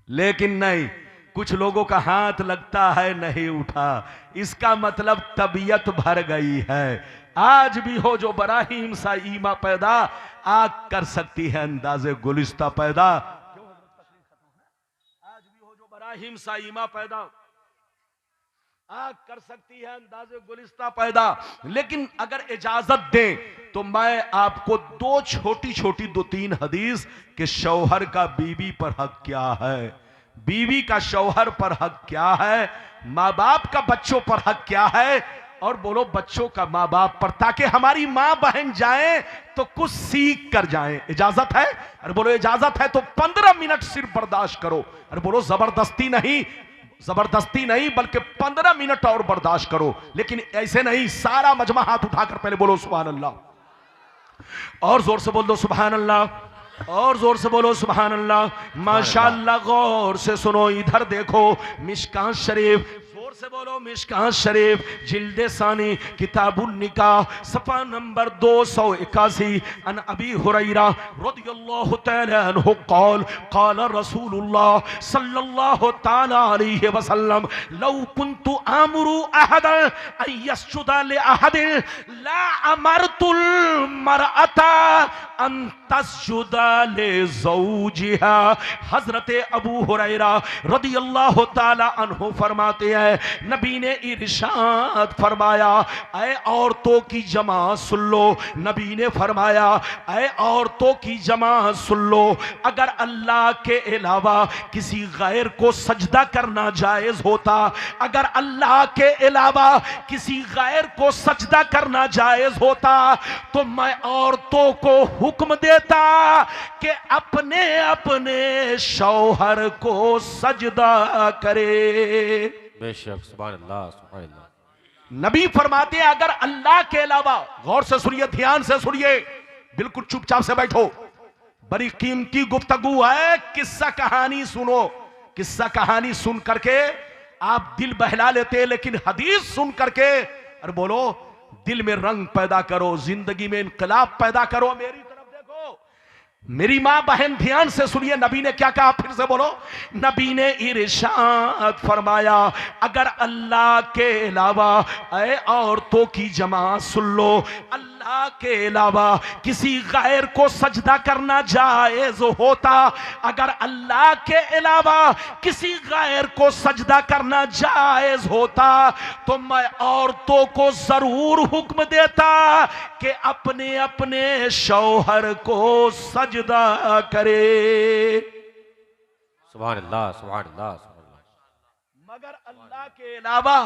लेकिन नहीं, कुछ लोगों का हाथ लगता है नहीं उठा, इसका मतलब तबीयत भर गई है। आज भी हो जो बराहीम सा ईमा पैदा, आग कर सकती है अंदाजे गुलिस्ता पैदा। आज भी हो जो बराहीम सा ईमा पैदा, आग कर सकती है अंदाजे गुलिस्ता पैदा। लेकिन अगर इजाजत दें तो मैं आपको दो छोटी छोटी 2-3 हदीस के शौहर का बीवी पर हक क्या है, बीवी का शौहर पर हक क्या है, माँ बाप का बच्चों पर हक क्या है, और बोलो बच्चों का माँ बाप पर, ताकि हमारी माँ बहन जाएं तो कुछ सीख कर जाएं। इजाजत है? अरे बोलो, इजाजत है तो 15 मिनट सिर्फ बर्दाश्त करो। अरे बोलो, जबरदस्ती नहीं, जबरदस्ती नहीं, बल्कि 15 मिनट और बर्दाश्त करो। लेकिन ऐसे नहीं, सारा मजमा हाथ उठाकर पहले बोलो सुभान अल्लाह, और जोर से बोल दो सुभान अल्लाह, और जोर से बोलो सुभान अल्लाह। माशाअल्लाह, गौर से सुनो, इधर देखो, मिशकात शरीफ, जोर से बोलो मिशकात शरीफ, जिल्दे सानी, किताबुन निकाह, सफा नंबर 281। अन अबी हुरैरा रदियल्लाहु तआला अन्हु क़ाल क़ाल रसूलुल्लाह सल्लल्लाहु तआला अलैहि वसल्लम लौ कुन्तु आमुरु अहदन अन यस्जुदा लि अहदिन ला अमरतुल मरअता अंतस्जुदा ले ज़ौजिहा। हजरत अबू हुरैरा रदियल्लाहु ताला अन्हु फरमाते हैं, नबी ने इरशाद फरमाया, ऐ औरतों की जमात सुन लो। नबी ने फरमाया, ऐ औरतों की जमात सुन लो, अगर अल्लाह के अलावा किसी गैर को सजदा करना जायज होता, अगर अल्लाह के अलावा किसी गैर को सजदा करना जायज होता, तो मैं औरतों को हुक्म देता कि अपने अपने शौहर को सजदा करे। बेशक, सुभान अल्लाह, सुभान अल्लाह। नबी फरमाते हैं, अगर अल्लाह के अलावा, गौर से सुनिए, ध्यान से सुनिए, बिल्कुल चुपचाप से बैठो, बड़ी कीमती गुफ्तगू है, किस्सा कहानी सुनो। किस्सा कहानी सुन करके आप दिल बहला लेते हैं, लेकिन हदीस सुन करके अरे बोलो, दिल में रंग पैदा करो, जिंदगी में इनकलाब पैदा करो। मेरी तरफ देखो, मेरी मां बहन, ध्यान से सुनिए, नबी ने क्या कहा, फिर से बोलो। नबी ने इरशाद फरमाया, अगर अल्लाह के अलावा, ऐ औरतों की जमात सुन लो, अल्लाह के अलावा किसी गैर को सजदा करना जायज होता, अगर अल्लाह के अलावा किसी गैर को सजदा करना जायज होता, तो मैं औरतों को जरूर हुक्म देता कि अपने अपने शौहर को सजदा करे। सुभान अल्लाह, सुभान अल्लाह, सुभान अल्लाह। मगर अल्लाह के अलावा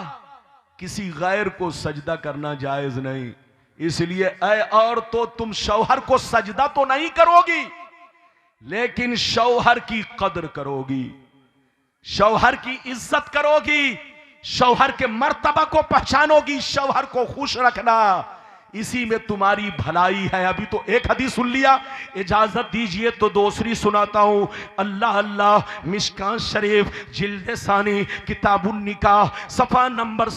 किसी गैर को सजदा करना जायज नहीं। इसलिए ऐ औरतों, तुम शौहर को सजदा तो नहीं करोगी, लेकिन शौहर की कदर करोगी, शौहर की इज्जत करोगी, शौहर के मर्तबा को पहचानोगी, शौहर को खुश रखना, इसी में तुम्हारी भलाई है। अभी तो एक हदीस सुन लिया, इजाजत दीजिए तो दूसरी सुनाता हूं। अल्लाह अल्लाह, मिशकात शरीफ जिल्द सानी किताबुन निकाह, सफा नंबर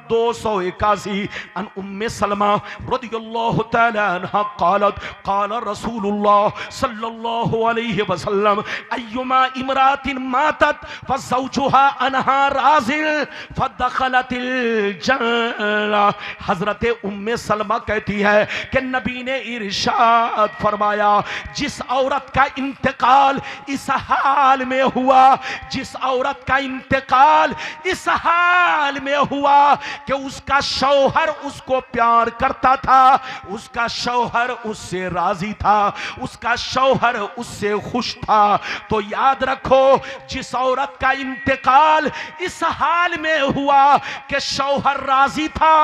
281। अन उम्मे सलमा रदियल्लाहु तआला अन्हा क़ालत क़ाल रसूलुल्लाह सल्लल्लाहु अलैहि वसल्लम, अय्युमा इमरातिन मातत फज़ौजुहा अनहा राज़िल फदखलतिल जन्नह। हजरत उम्मे सलमा कहती है कि नबी ने इरशाद फरमाया, जिस औरत का इंतकाल इस हाल में हुआ, जिस औरत का इंतकाल इस हाल में हुआ कि उसका शौहर उसको प्यार करता था, उसका शौहर उससे राजी था, उसका शौहर उससे खुश था, तो याद रखो, जिस औरत का इंतकाल इस हाल में हुआ कि शौहर राजी था,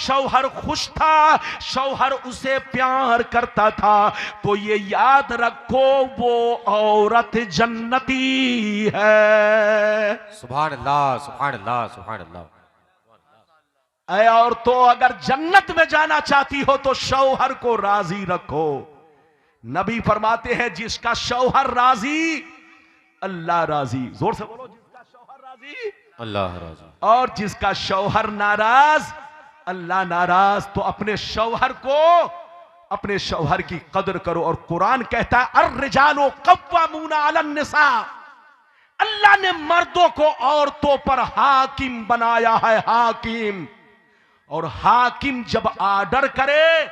शौहर खुश था, शौहर उसे प्यार करता था, तो ये याद रखो, वो औरत जन्नती है। सुभान अल्लाह, सुभान अल्लाह, सुभान अल्लाह। ऐ औरतों, अगर जन्नत में जाना चाहती हो तो शौहर को राजी रखो। नबी फरमाते हैं, जिसका शौहर राजी अल्लाह राजी। जोर से बोलो, जिसका शौहर राजी अल्लाह राजी, और जिसका शौहर नाराज अल्लाह नाराज। तो अपने शौहर को, अपने शौहर की कदर करो। और कुरान कहता है, अर्रिजालु कव्वामूना अलन निसा, अल्लाह ने मर्दों को औरतों पर हाकिम बनाया है, हाकिम। और हाकिम जब आर्डर करे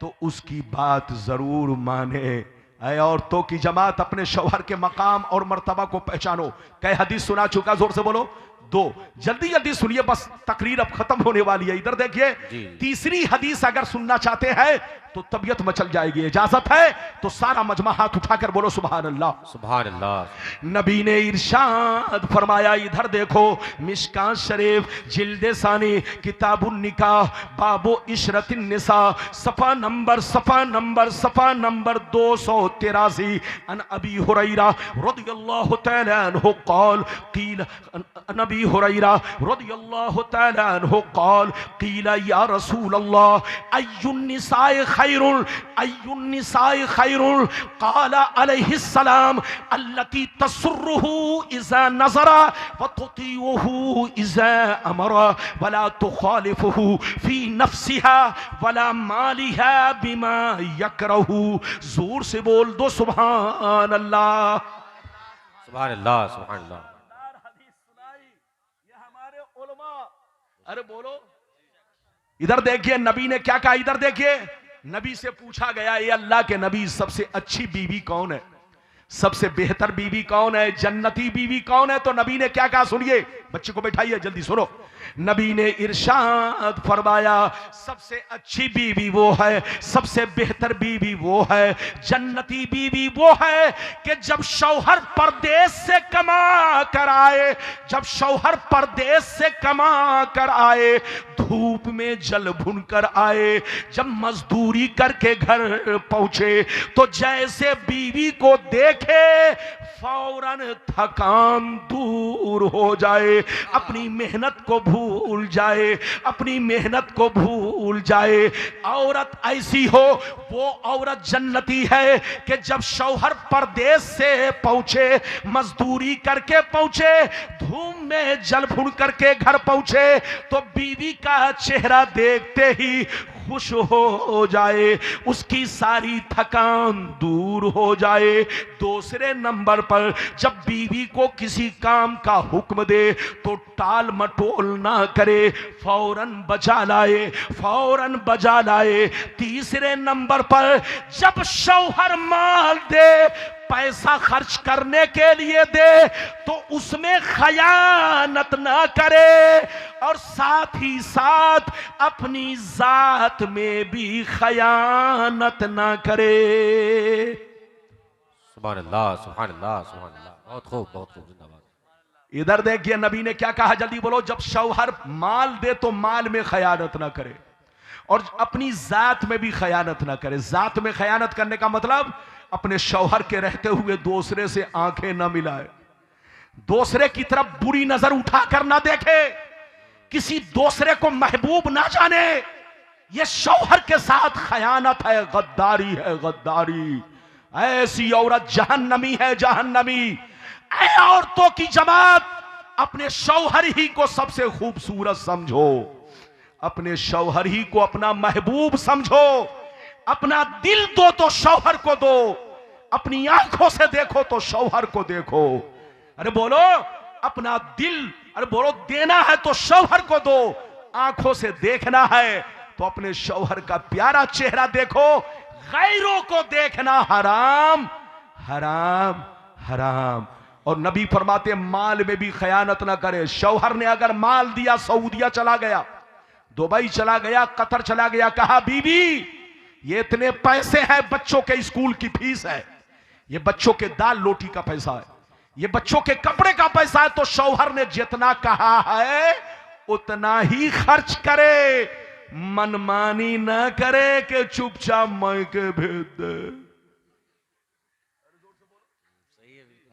तो उसकी बात जरूर माने। ऐ औरतों की जमात, अपने शौहर के मकाम और मर्तबा को पहचानो। कई हदीस सुना चुका, जोर से बोलो। दो, जल्दी जल्दी सुनिए, बस तकरीर अब खत्म होने वाली है। इधर देखिए, तीसरी हदीस अगर सुनना चाहते हैं तो तबीयत मचल जाएगी। इजाजत है तो सारा मजमा हाथ उठाकर बोलो सुभान अल्लाह, सुभान अल्लाह। नबी ने इरशाद फरमाया, इधर देखो, मिशकात शरीफ जिल्द सानी किताबुन निकाह बाबो इशरतिन निसा, सफा नंबर 283। अन अबी हुरैरा रदियल्लाहु तआला अन्हु क़ाल क़ील, नबी हुरैरा रदियल्लाहु तआला अन्हु क़ाल क़ील या रसूल अल्लाह अय्युन निसाए खैरुल क़ाल अलैहिस्सलाम अल्लती तसुर्रुहु इज़ा नज़रा व तुतीउहु इज़ा अमरा वला तुखालिफुहु फी नफ्सिहा वला मालिहा बिमा यकरहु। जोर से बोल दो सुभान अल्लाह, सुभान अल्लाह, सुभान अल्लाह। हदीस सुनाई ये हमारे उलमा। अरे बोलो, इधर देखिए, नबी ने क्या कहा, इधर देखिए, नबी से पूछा गया, ये अल्लाह के नबी, सबसे अच्छी बीवी कौन है, सबसे बेहतर बीवी कौन है, जन्नती बीवी कौन है? तो नबी ने क्या कहा, सुनिए, बच्चे को बैठाइए, जल्दी सुनो। नबी ने इरशाद फरमाया, सबसे अच्छी बीवी वो है, सबसे बेहतर बीवी वो है, जन्नती बीवी वो है कि जब शौहर परदेश से कमा कर आए, जब शौहर परदेश से कमा कर आए, धूप में जल भुन कर आए, जब मजदूरी करके घर पहुंचे तो जैसे बीवी को देखे फौरन थकान दूर हो जाए, अपनी मेहनत को भूल जाए, अपनी मेहनत को भूल जाए। औरत ऐसी हो, वो औरत जन्नती है कि जब शौहर परदेश से पहुंचे, मजदूरी करके पहुंचे, धूम में जल भुन करके घर पहुंचे, तो बीवी का चेहरा देखते ही खुश हो जाए, उसकी सारी थकान दूर हो जाए। दूसरे नंबर पर जब बीवी को किसी काम का हुक्म दे तो टाल मटोल ना करे, फौरन बजा लाए, फौरन बजा लाए। तीसरे नंबर पर जब शौहर माल दे, पैसा खर्च करने के लिए दे, तो उसमें खयानत ना करे, और साथ ही साथ अपनी जात में भी खयानत ना करे। सुभान अल्लाह, सुभान अल्लाह, सुभान अल्लाह। बहुत खूब, बहुत खूब, जिंदाबाद। इधर देखिए नबी ने क्या कहा, जल्दी बोलो। जब शौहर माल दे तो माल में खयानत ना करे, और अपनी जात में भी खयानत ना करे। जात में खयानत करने का मतलब अपने शौहर के रहते हुए दूसरे से आंखें ना मिलाए, दूसरे की तरफ बुरी नजर उठाकर ना देखे, किसी दूसरे को महबूब ना जाने। यह शौहर के साथ खयानत है, गद्दारी है, गद्दारी। ऐसी औरत जहन्नमी है, जहन्नमी। ऐ औरतों की जमात, अपने शौहर ही को सबसे खूबसूरत समझो, अपने शौहर ही को अपना महबूब समझो। अपना दिल दो तो शौहर को दो, अपनी आंखों से देखो तो शौहर को देखो। अरे बोलो, अपना दिल, अरे बोलो, देना है तो शौहर को दो, आंखों से देखना है तो अपने शौहर का प्यारा चेहरा देखो। गैरों को देखना हराम, हराम, हराम। और नबी फरमाते माल में भी खयानत ना करे। शौहर ने अगर माल दिया, सऊदिया चला गया, दुबई चला गया, कतर चला गया, कहा बीवी ये इतने पैसे हैं, बच्चों के स्कूल की फीस है, ये बच्चों के दाल रोटी का पैसा है, ये बच्चों के कपड़े का पैसा है, तो शौहर ने जितना कहा है उतना ही खर्च करे, मनमानी ना करे कि चुपचाप मायके भेज दे।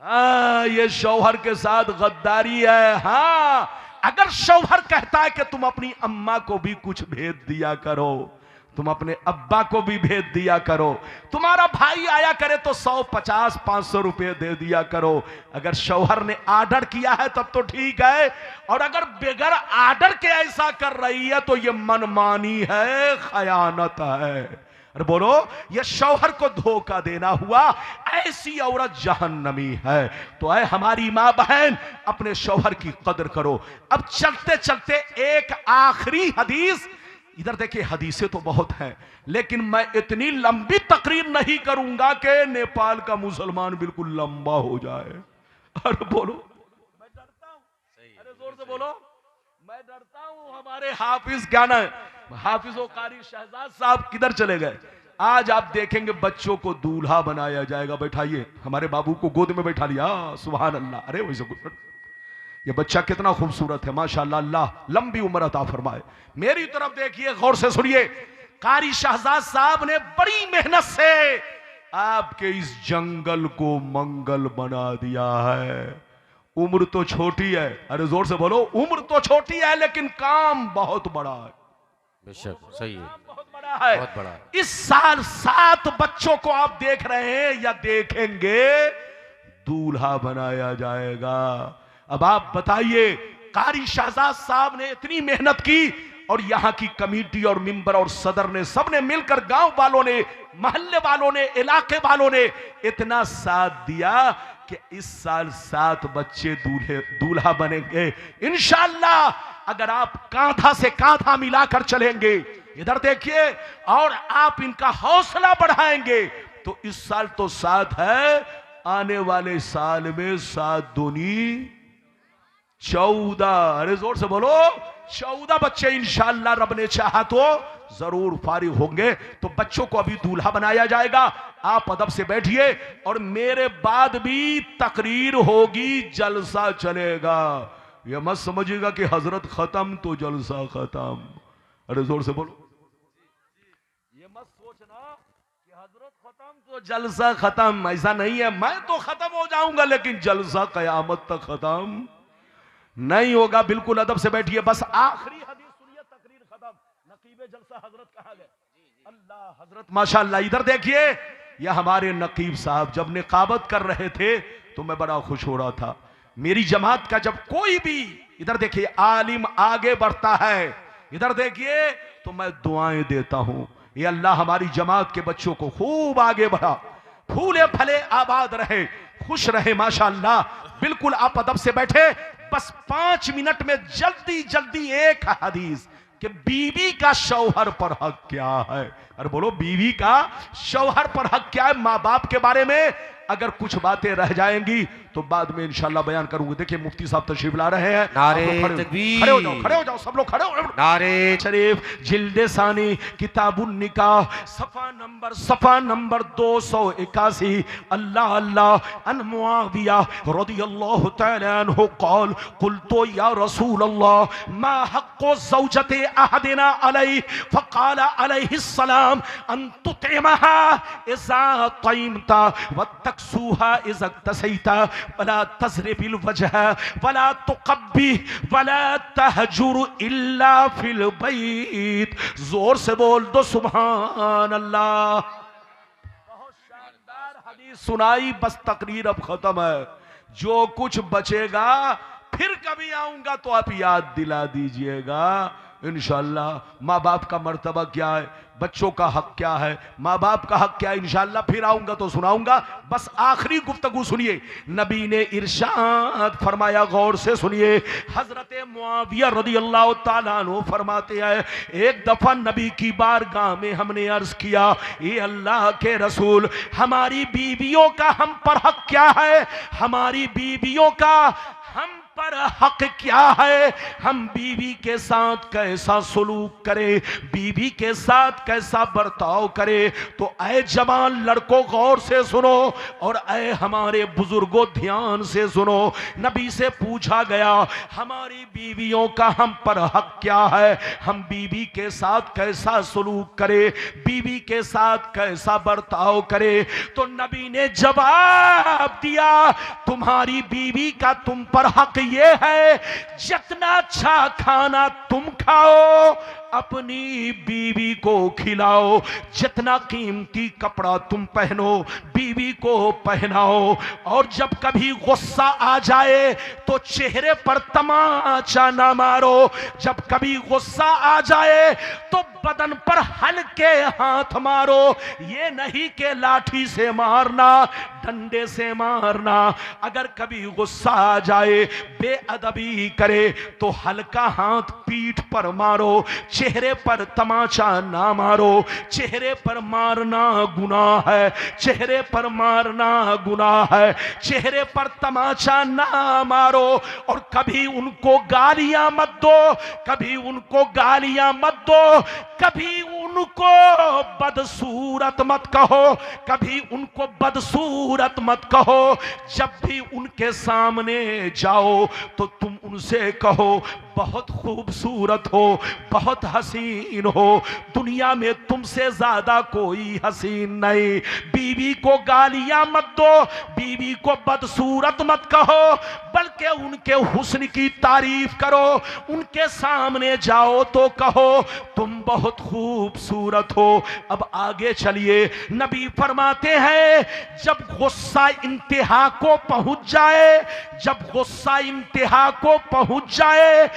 हाँ, ये शौहर के साथ गद्दारी है। हाँ, अगर शौहर कहता है कि तुम अपनी अम्मा को भी कुछ भेज दिया करो, तुम अपने अब्बा को भी भेज दिया करो, तुम्हारा भाई आया करे तो 100, 50, 500 रुपए दे दिया करो। अगर शौहर ने आर्डर किया है तब तो ठीक है, और अगर बगैर आर्डर के ऐसा कर रही है तो ये मनमानी है, खयानत है। अरे बोलो, ये शौहर को धोखा देना हुआ। ऐसी औरत जहन्नमी है। तो है हमारी मां बहन, अपने शौहर की कदर करो। अब चलते चलते एक आखिरी हदीस, इधर देखिए, हदीसें तो बहुत हैं, लेकिन मैं इतनी लंबी तकरीर नहीं करूंगा कि नेपाल का मुसलमान बिल्कुल लंबा हो जाए। अरे बोलो, मैं डरता हूं, अरे जोर से बोलो, मैं डरता हूं। हमारे हाफिज क्या ना, हाफिज व कारी शहजाद साहब किधर चले गए? आज आप देखेंगे बच्चों को दूल्हा बनाया जाएगा। बैठाइए, हमारे बाबू को गोद में बैठा लिया, सुभान अल्लाह। अरे वैसे ये बच्चा कितना खूबसूरत है, माशाअल्लाह, अल्लाह लंबी उम्र अता फरमाए। मेरी तरफ देखिए, गौर से सुनिए। कारी शहजाद साहब ने बड़ी मेहनत से आपके इस जंगल को मंगल बना दिया है। उम्र तो छोटी है, अरे जोर से बोलो, उम्र तो छोटी है लेकिन काम बहुत बड़ा है। बेशक सही है, बहुत बड़ा है, बहुत बड़ा है। इस साल 7 बच्चों को आप देख रहे हैं या देखेंगे, दूल्हा बनाया जाएगा। अब आप बताइए, कारी शहजाद साहब ने इतनी मेहनत की, और यहां की कमेटी और मिंबर और सदर ने, सबने मिलकर, गांव वालों ने, मोहल्ले वालों ने, इलाके वालों ने इतना साथ दिया कि इस साल 7 बच्चे दूल्हा बनेंगे इंशाअल्लाह। अगर आप कांधा से कांधा मिलाकर चलेंगे, इधर देखिए, और आप इनका हौसला बढ़ाएंगे तो इस साल तो 7 है, आने वाले साल में 7 दूनी 14। अरे जोर से बोलो, 14 बच्चे इंशाअल्लाह रब ने चाहा तो जरूर फारिग होंगे। तो बच्चों को अभी दूल्हा बनाया जाएगा, आप अदब से बैठिए, और मेरे बाद भी तकरीर होगी, जलसा चलेगा। ये मत समझिएगा कि हजरत खत्म तो जलसा खत्म। अरे जोर से बोलो, ये मत सोचना कि हजरत खत्म तो जलसा खत्म, ऐसा नहीं है। मैं तो खत्म हो जाऊंगा लेकिन जलसा कयामत तक खत्म नहीं होगा। बिल्कुल अदब से बैठिए, बस आखिरी हदीस सुनिए, तकरीर खत्म। नकीबे जलसा हजरत कहाँ गए? अल्लाह हजरत माशाअल्लाह। इधर देखिए, यह हमारे नकीब साहब जब निकाबत कर रहे थे तो मैं बड़ा खुश हो रहा था। मेरी जमात का जब कोई भी, इधर देखिए, आलिम आगे बढ़ता है, इधर देखिए, तो मैं दुआएं देता हूं, ये अल्लाह हमारी जमात के बच्चों को खूब आगे बढ़ा, फूले फले आबाद रहे, खुश रहे माशाअल्लाह। बिल्कुल आप अदब से बैठे, बस 5 मिनट में जल्दी जल्दी एक हदीस कि बीवी का शौहर पर हक क्या है। अरे बोलो, बीवी का शौहर पर हक क्या है? माँ बाप के बारे में अगर कुछ बातें रह जाएंगी तो बाद में इंशाल्लाह बयान करूंगा। देखिए मुफ्ती साहब तशरीफ ला रहे हैं, नारे तकबीर, खड़े हो जाओ सब लोग, खड़े हो। नारे शरीफ जिल्दे सानी किताबुन निकाह सफा नंबर 281। अल्लाह अल्लाह अन मुआविया रदियल्लाहु तआला अन्हु क़ाल क़ुल्तु या रसूल अल्लाह मा हक़्क़ु ज़ौजति अहदिना अलैहि फ़क़ाल अलैहिस्सलाम अन तुतिमहा इज़ा तइमता व तक्सूहा इज़ा तसैता वला तज़रिबिल वजह वला तुक़ब्बी वला तहजुर इल्ला फिल बैत। जोर से बोल दो सुभान अल्लाह। बहुत शानदार हदीस सुनाई, बस तकरीर अब खत्म है। जो कुछ बचेगा फिर कभी आऊंगा तो आप याद दिला दीजिएगा इंशाअल्लाह। माँ बाप का मर्तबा क्या है, बच्चों का हक क्या है, माँ बाप का हक क्या है, इंशाअल्लाह फिर आऊंगा तो सुनाऊंगा। बस आखिरी गुफ्तगू सुनिए, नबी ने इरशाद फरमाया, गौर से सुनिए। हजरत मुआविया रदियल्लाहु ताला अन्हु फरमाते हैं, एक दफा नबी की बारगाह में हमने अर्ज किया, ये अल्लाह के रसूल, हमारी बीवियों का हम पर हक क्या है? हमारी बीवियों का हम पर हक क्या है? हम बीवी के साथ कैसा सलूक करें, बीवी के साथ कैसा बर्ताव करें? तो ऐ जवान लड़कों गौर से सुनो, और ऐ हमारे बुजुर्गों ध्यान से सुनो। नबी से पूछा गया, हमारी बीवियों का हम पर हक क्या है? हम बीवी के साथ कैसा सलूक करें, बीवी के साथ कैसा बर्ताव करें? तो नबी ने जवाब दिया, तुम्हारी बीवी का तुम पर हक ये है, जितना अच्छा खाना तुम खाओ अपनी बीवी को खिलाओ, जितना कीमती कपड़ा तुम पहनो बीवी को पहनाओ, और जब कभी गुस्सा आ जाए तो चेहरे पर तमाचा ना मारो, जब कभी गुस्सा आ जाए तो बदन पर हल्के हाथ मारो, ये नहीं कि लाठी से मारना, डंडे से मारना। अगर कभी गुस्सा आ जाए, बेअदबी करे तो हल्का हाथ पीठ पर मारो, चेहरे पर तमाचा ना मारो। चेहरे पर मारना गुनाह है, चेहरे पर मारना गुनाह है, चेहरे पर तमाचा ना मारो। और कभी उनको गालियां मत दो, कभी उनको गालियां मत दो, कभी उनको बदसूरत मत कहो, कभी उनको बदसूरत मत कहो। जब भी उनके सामने जाओ तो तुम उनसे कहो, बहुत खूबसूरत हो, बहुत हसीन हो, दुनिया में तुमसे ज्यादा कोई हसीन नहीं। बीवी को गालियां मत दो, बीवी को बदसूरत मत कहो, बल्कि उनके हुस्न की तारीफ करो। उनके सामने जाओ तो कहो तुम बहुत खूबसूरत हो। अब आगे चलिए, नबी फरमाते हैं, जब गुस्सा इंतहा को पहुंच जाए, जब गुस्सा इंतहा को पहुंच जाए,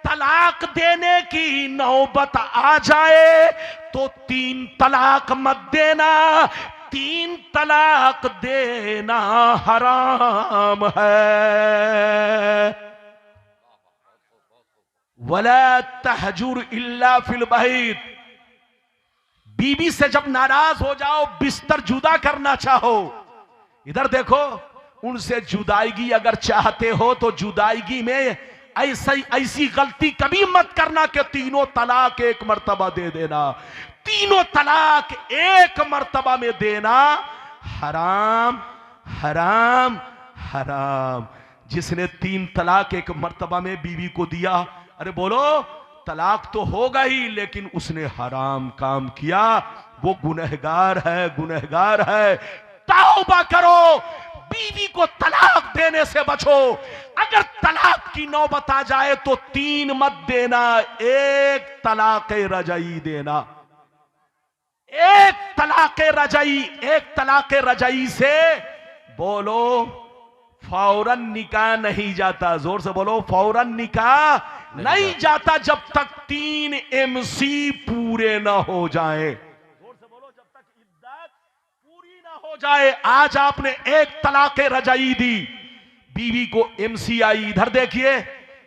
तलाक देने की नौबत आ जाए, तो 3 तलाक मत देना, 3 तलाक देना हराम है। वला तहजुर इल्ला फिल बैत, बीवी से जब नाराज हो जाओ, बिस्तर जुदा करना चाहो, इधर देखो, उनसे जुदाईगी अगर चाहते हो तो जुदाईगी में ऐसी गलती कभी मत करना कि तीनों तलाक एक मर्तबा दे देना। तीनों तलाक एक मर्तबा में देना हराम हराम हराम। जिसने 3 तलाक एक मर्तबा में बीवी को दिया, अरे बोलो, तलाक तो हो गई लेकिन उसने हराम काम किया, वो गुनहगार है, गुनहगार है। तौबा करो, बीवी को तलाक देने से बचो। अगर तलाक की नौबत आ जाए तो 3 मत देना, 1 तलाक रजाई देना। 1 तलाक रजाई, 1 तलाक रजाई से बोलो फौरन निकाह नहीं जाता। जोर से बोलो, फौरन निकाह नहीं जाता जब तक 3 MC पूरे ना हो जाए। जोर से बोलो, जब तक इद्दत पूरी ना हो जाए। आज आपने 1 तलाक रजाई दी, बीवी को MC आई, इधर देखिए,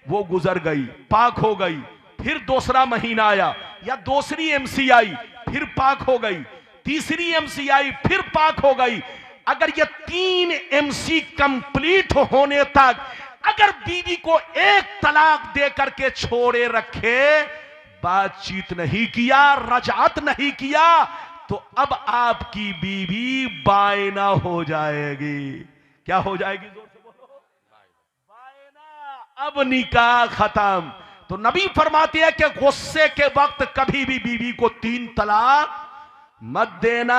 वो गुजर गई, पाक हो गई। फिर दूसरा महीना आया या दूसरी MC आई, फिर पाक हो गई। तीसरी MC आई, फिर पाक हो गई। अगर ये 3 MC कंप्लीट होने तक अगर बीवी को 1 तलाक दे करके छोड़े रखे, बातचीत नहीं किया, रजात नहीं किया, तो अब आपकी बीवी बायना हो जाएगी। क्या हो जाएगी? जोर से बोलो, बायना। अब निकाह खत्म। तो नबी फरमाते हैं कि गुस्से के वक्त कभी भी बीवी को 3 तलाक मत देना।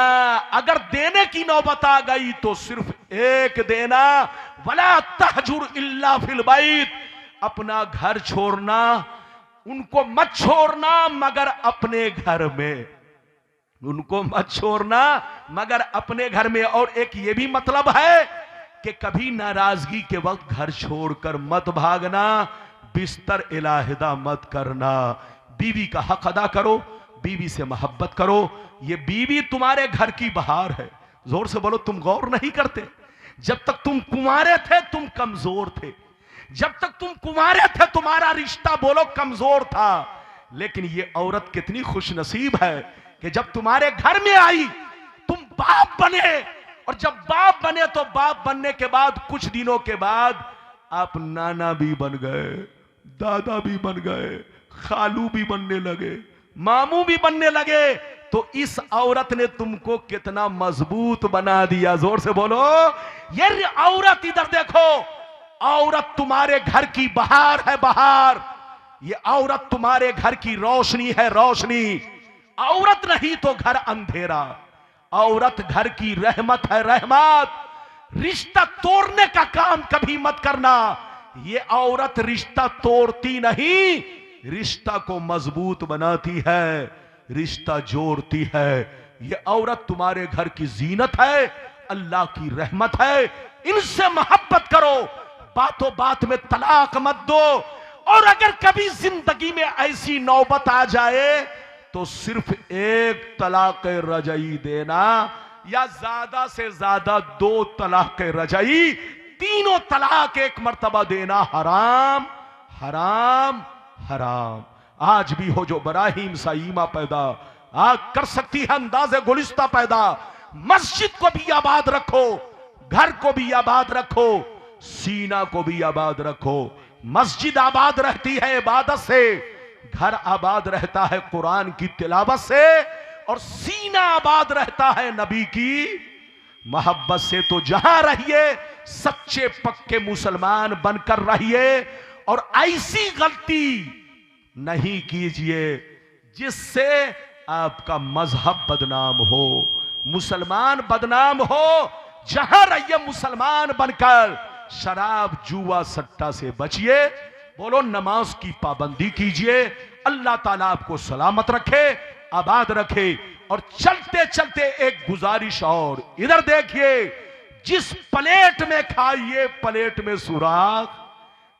अगर देने की नौबत आ गई तो सिर्फ 1 देना। वला तहजुर इल्ला फिल बैत, अपना घर छोड़ना, उनको मत छोड़ना मगर अपने घर में, उनको मत छोड़ना मगर अपने घर में। और एक ये भी मतलब है कि कभी नाराजगी के वक्त घर छोड़कर मत भागना, बिस्तर इलाहिदा मत करना। बीवी का हक अदा करो, बीवी से मोहब्बत करो। ये बीवी तुम्हारे घर की बहार है। जोर से बोलो, तुम गौर नहीं करते? जब तक तुम कुंवारे थे तुम कमजोर थे, जब तक तुम कुंवारे थे तुम्हारा रिश्ता बोलो कमजोर था। लेकिन ये औरत कितनी खुशनसीब है कि जब तुम्हारे घर में आई तुम बाप बने, और जब बाप बने तो बाप बनने के बाद कुछ दिनों के बाद आप नाना भी बन गए, दादा भी बन गए, खालू भी बनने लगे, मामू भी बनने लगे। तो इस औरत ने तुमको कितना मजबूत बना दिया। जोर से बोलो, ये औरत, इधर देखो, औरत तुम्हारे घर की बहार है, बहार। ये औरत तुम्हारे घर की रोशनी है, रोशनी। औरत नहीं तो घर अंधेरा। औरत घर की रहमत है, रहमत। रिश्ता तोड़ने का काम कभी मत करना। ये औरत रिश्ता तोड़ती नहीं, रिश्ता को मजबूत बनाती है, रिश्ता जोड़ती है। ये औरत तुम्हारे घर की जीनत है, अल्लाह की रहमत है। इनसे मोहब्बत करो, बातों बात में तलाक मत दो। और अगर कभी जिंदगी में ऐसी नौबत आ जाए तो सिर्फ 1 तलाक रजाई देना, या ज्यादा से ज्यादा 2 तलाक रजाई। तीनों तलाक एक मर्तबा देना हराम हराम हराम। आज भी हो जो बराहीम साईमा पैदा आग कर सकती है, अंदाज़े गुलिस्ता पैदा। मस्जिद को भी आबाद रखो, घर को भी आबाद रखो, सीना को भी आबाद रखो। मस्जिद आबाद रहती है इबादत से, घर आबाद रहता है कुरान की तिलावत से, और सीना आबाद रहता है नबी की मोहब्बत से। तो जहां रहिए सच्चे पक्के मुसलमान बनकर रहिए, और ऐसी गलती नहीं कीजिए जिससे आपका मजहब बदनाम हो, मुसलमान बदनाम हो। जहां रहिए मुसलमान बनकर शराब जुआ सट्टा से बचिए। बोलो, नमाज की पाबंदी कीजिए। अल्लाह ताला आपको सलामत रखे, आबाद रखे। और चलते चलते एक गुजारिश और, इधर देखिए, जिस प्लेट में खाइए प्लेट में सुराख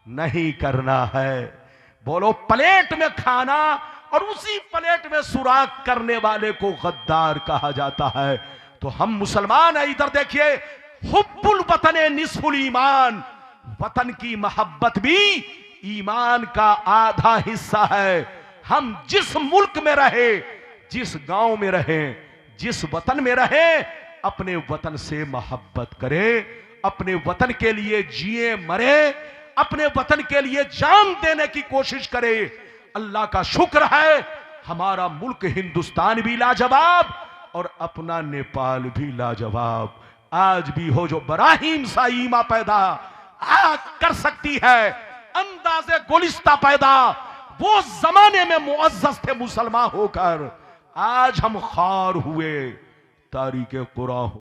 नहीं करना है। बोलो, प्लेट में खाना और उसी प्लेट में सुराख करने वाले को गद्दार कहा जाता है। तो हम मुसलमान हैं, इधर देखिए, हुब्बुल वतन निस्फुल ईमान, वतन की मोहब्बत भी ईमान का आधा हिस्सा है। हम जिस मुल्क में रहे जिस गांव में रहें, जिस वतन में रहें, अपने वतन से मोहब्बत करें, अपने वतन के लिए जिए मरे, अपने वतन के लिए जान देने की कोशिश करें। अल्लाह का शुक्र है हमारा मुल्क हिंदुस्तान भी लाजवाब और अपना नेपाल भी लाजवाब। आज भी हो जो बराहीम सा ईमा पैदा कर सकती है, अंदाजे गुलिस्ता पैदा, वो जमाने में मुअज्जज थे मुसलमान होकर, आज हम खार हुए तारीके कुरान।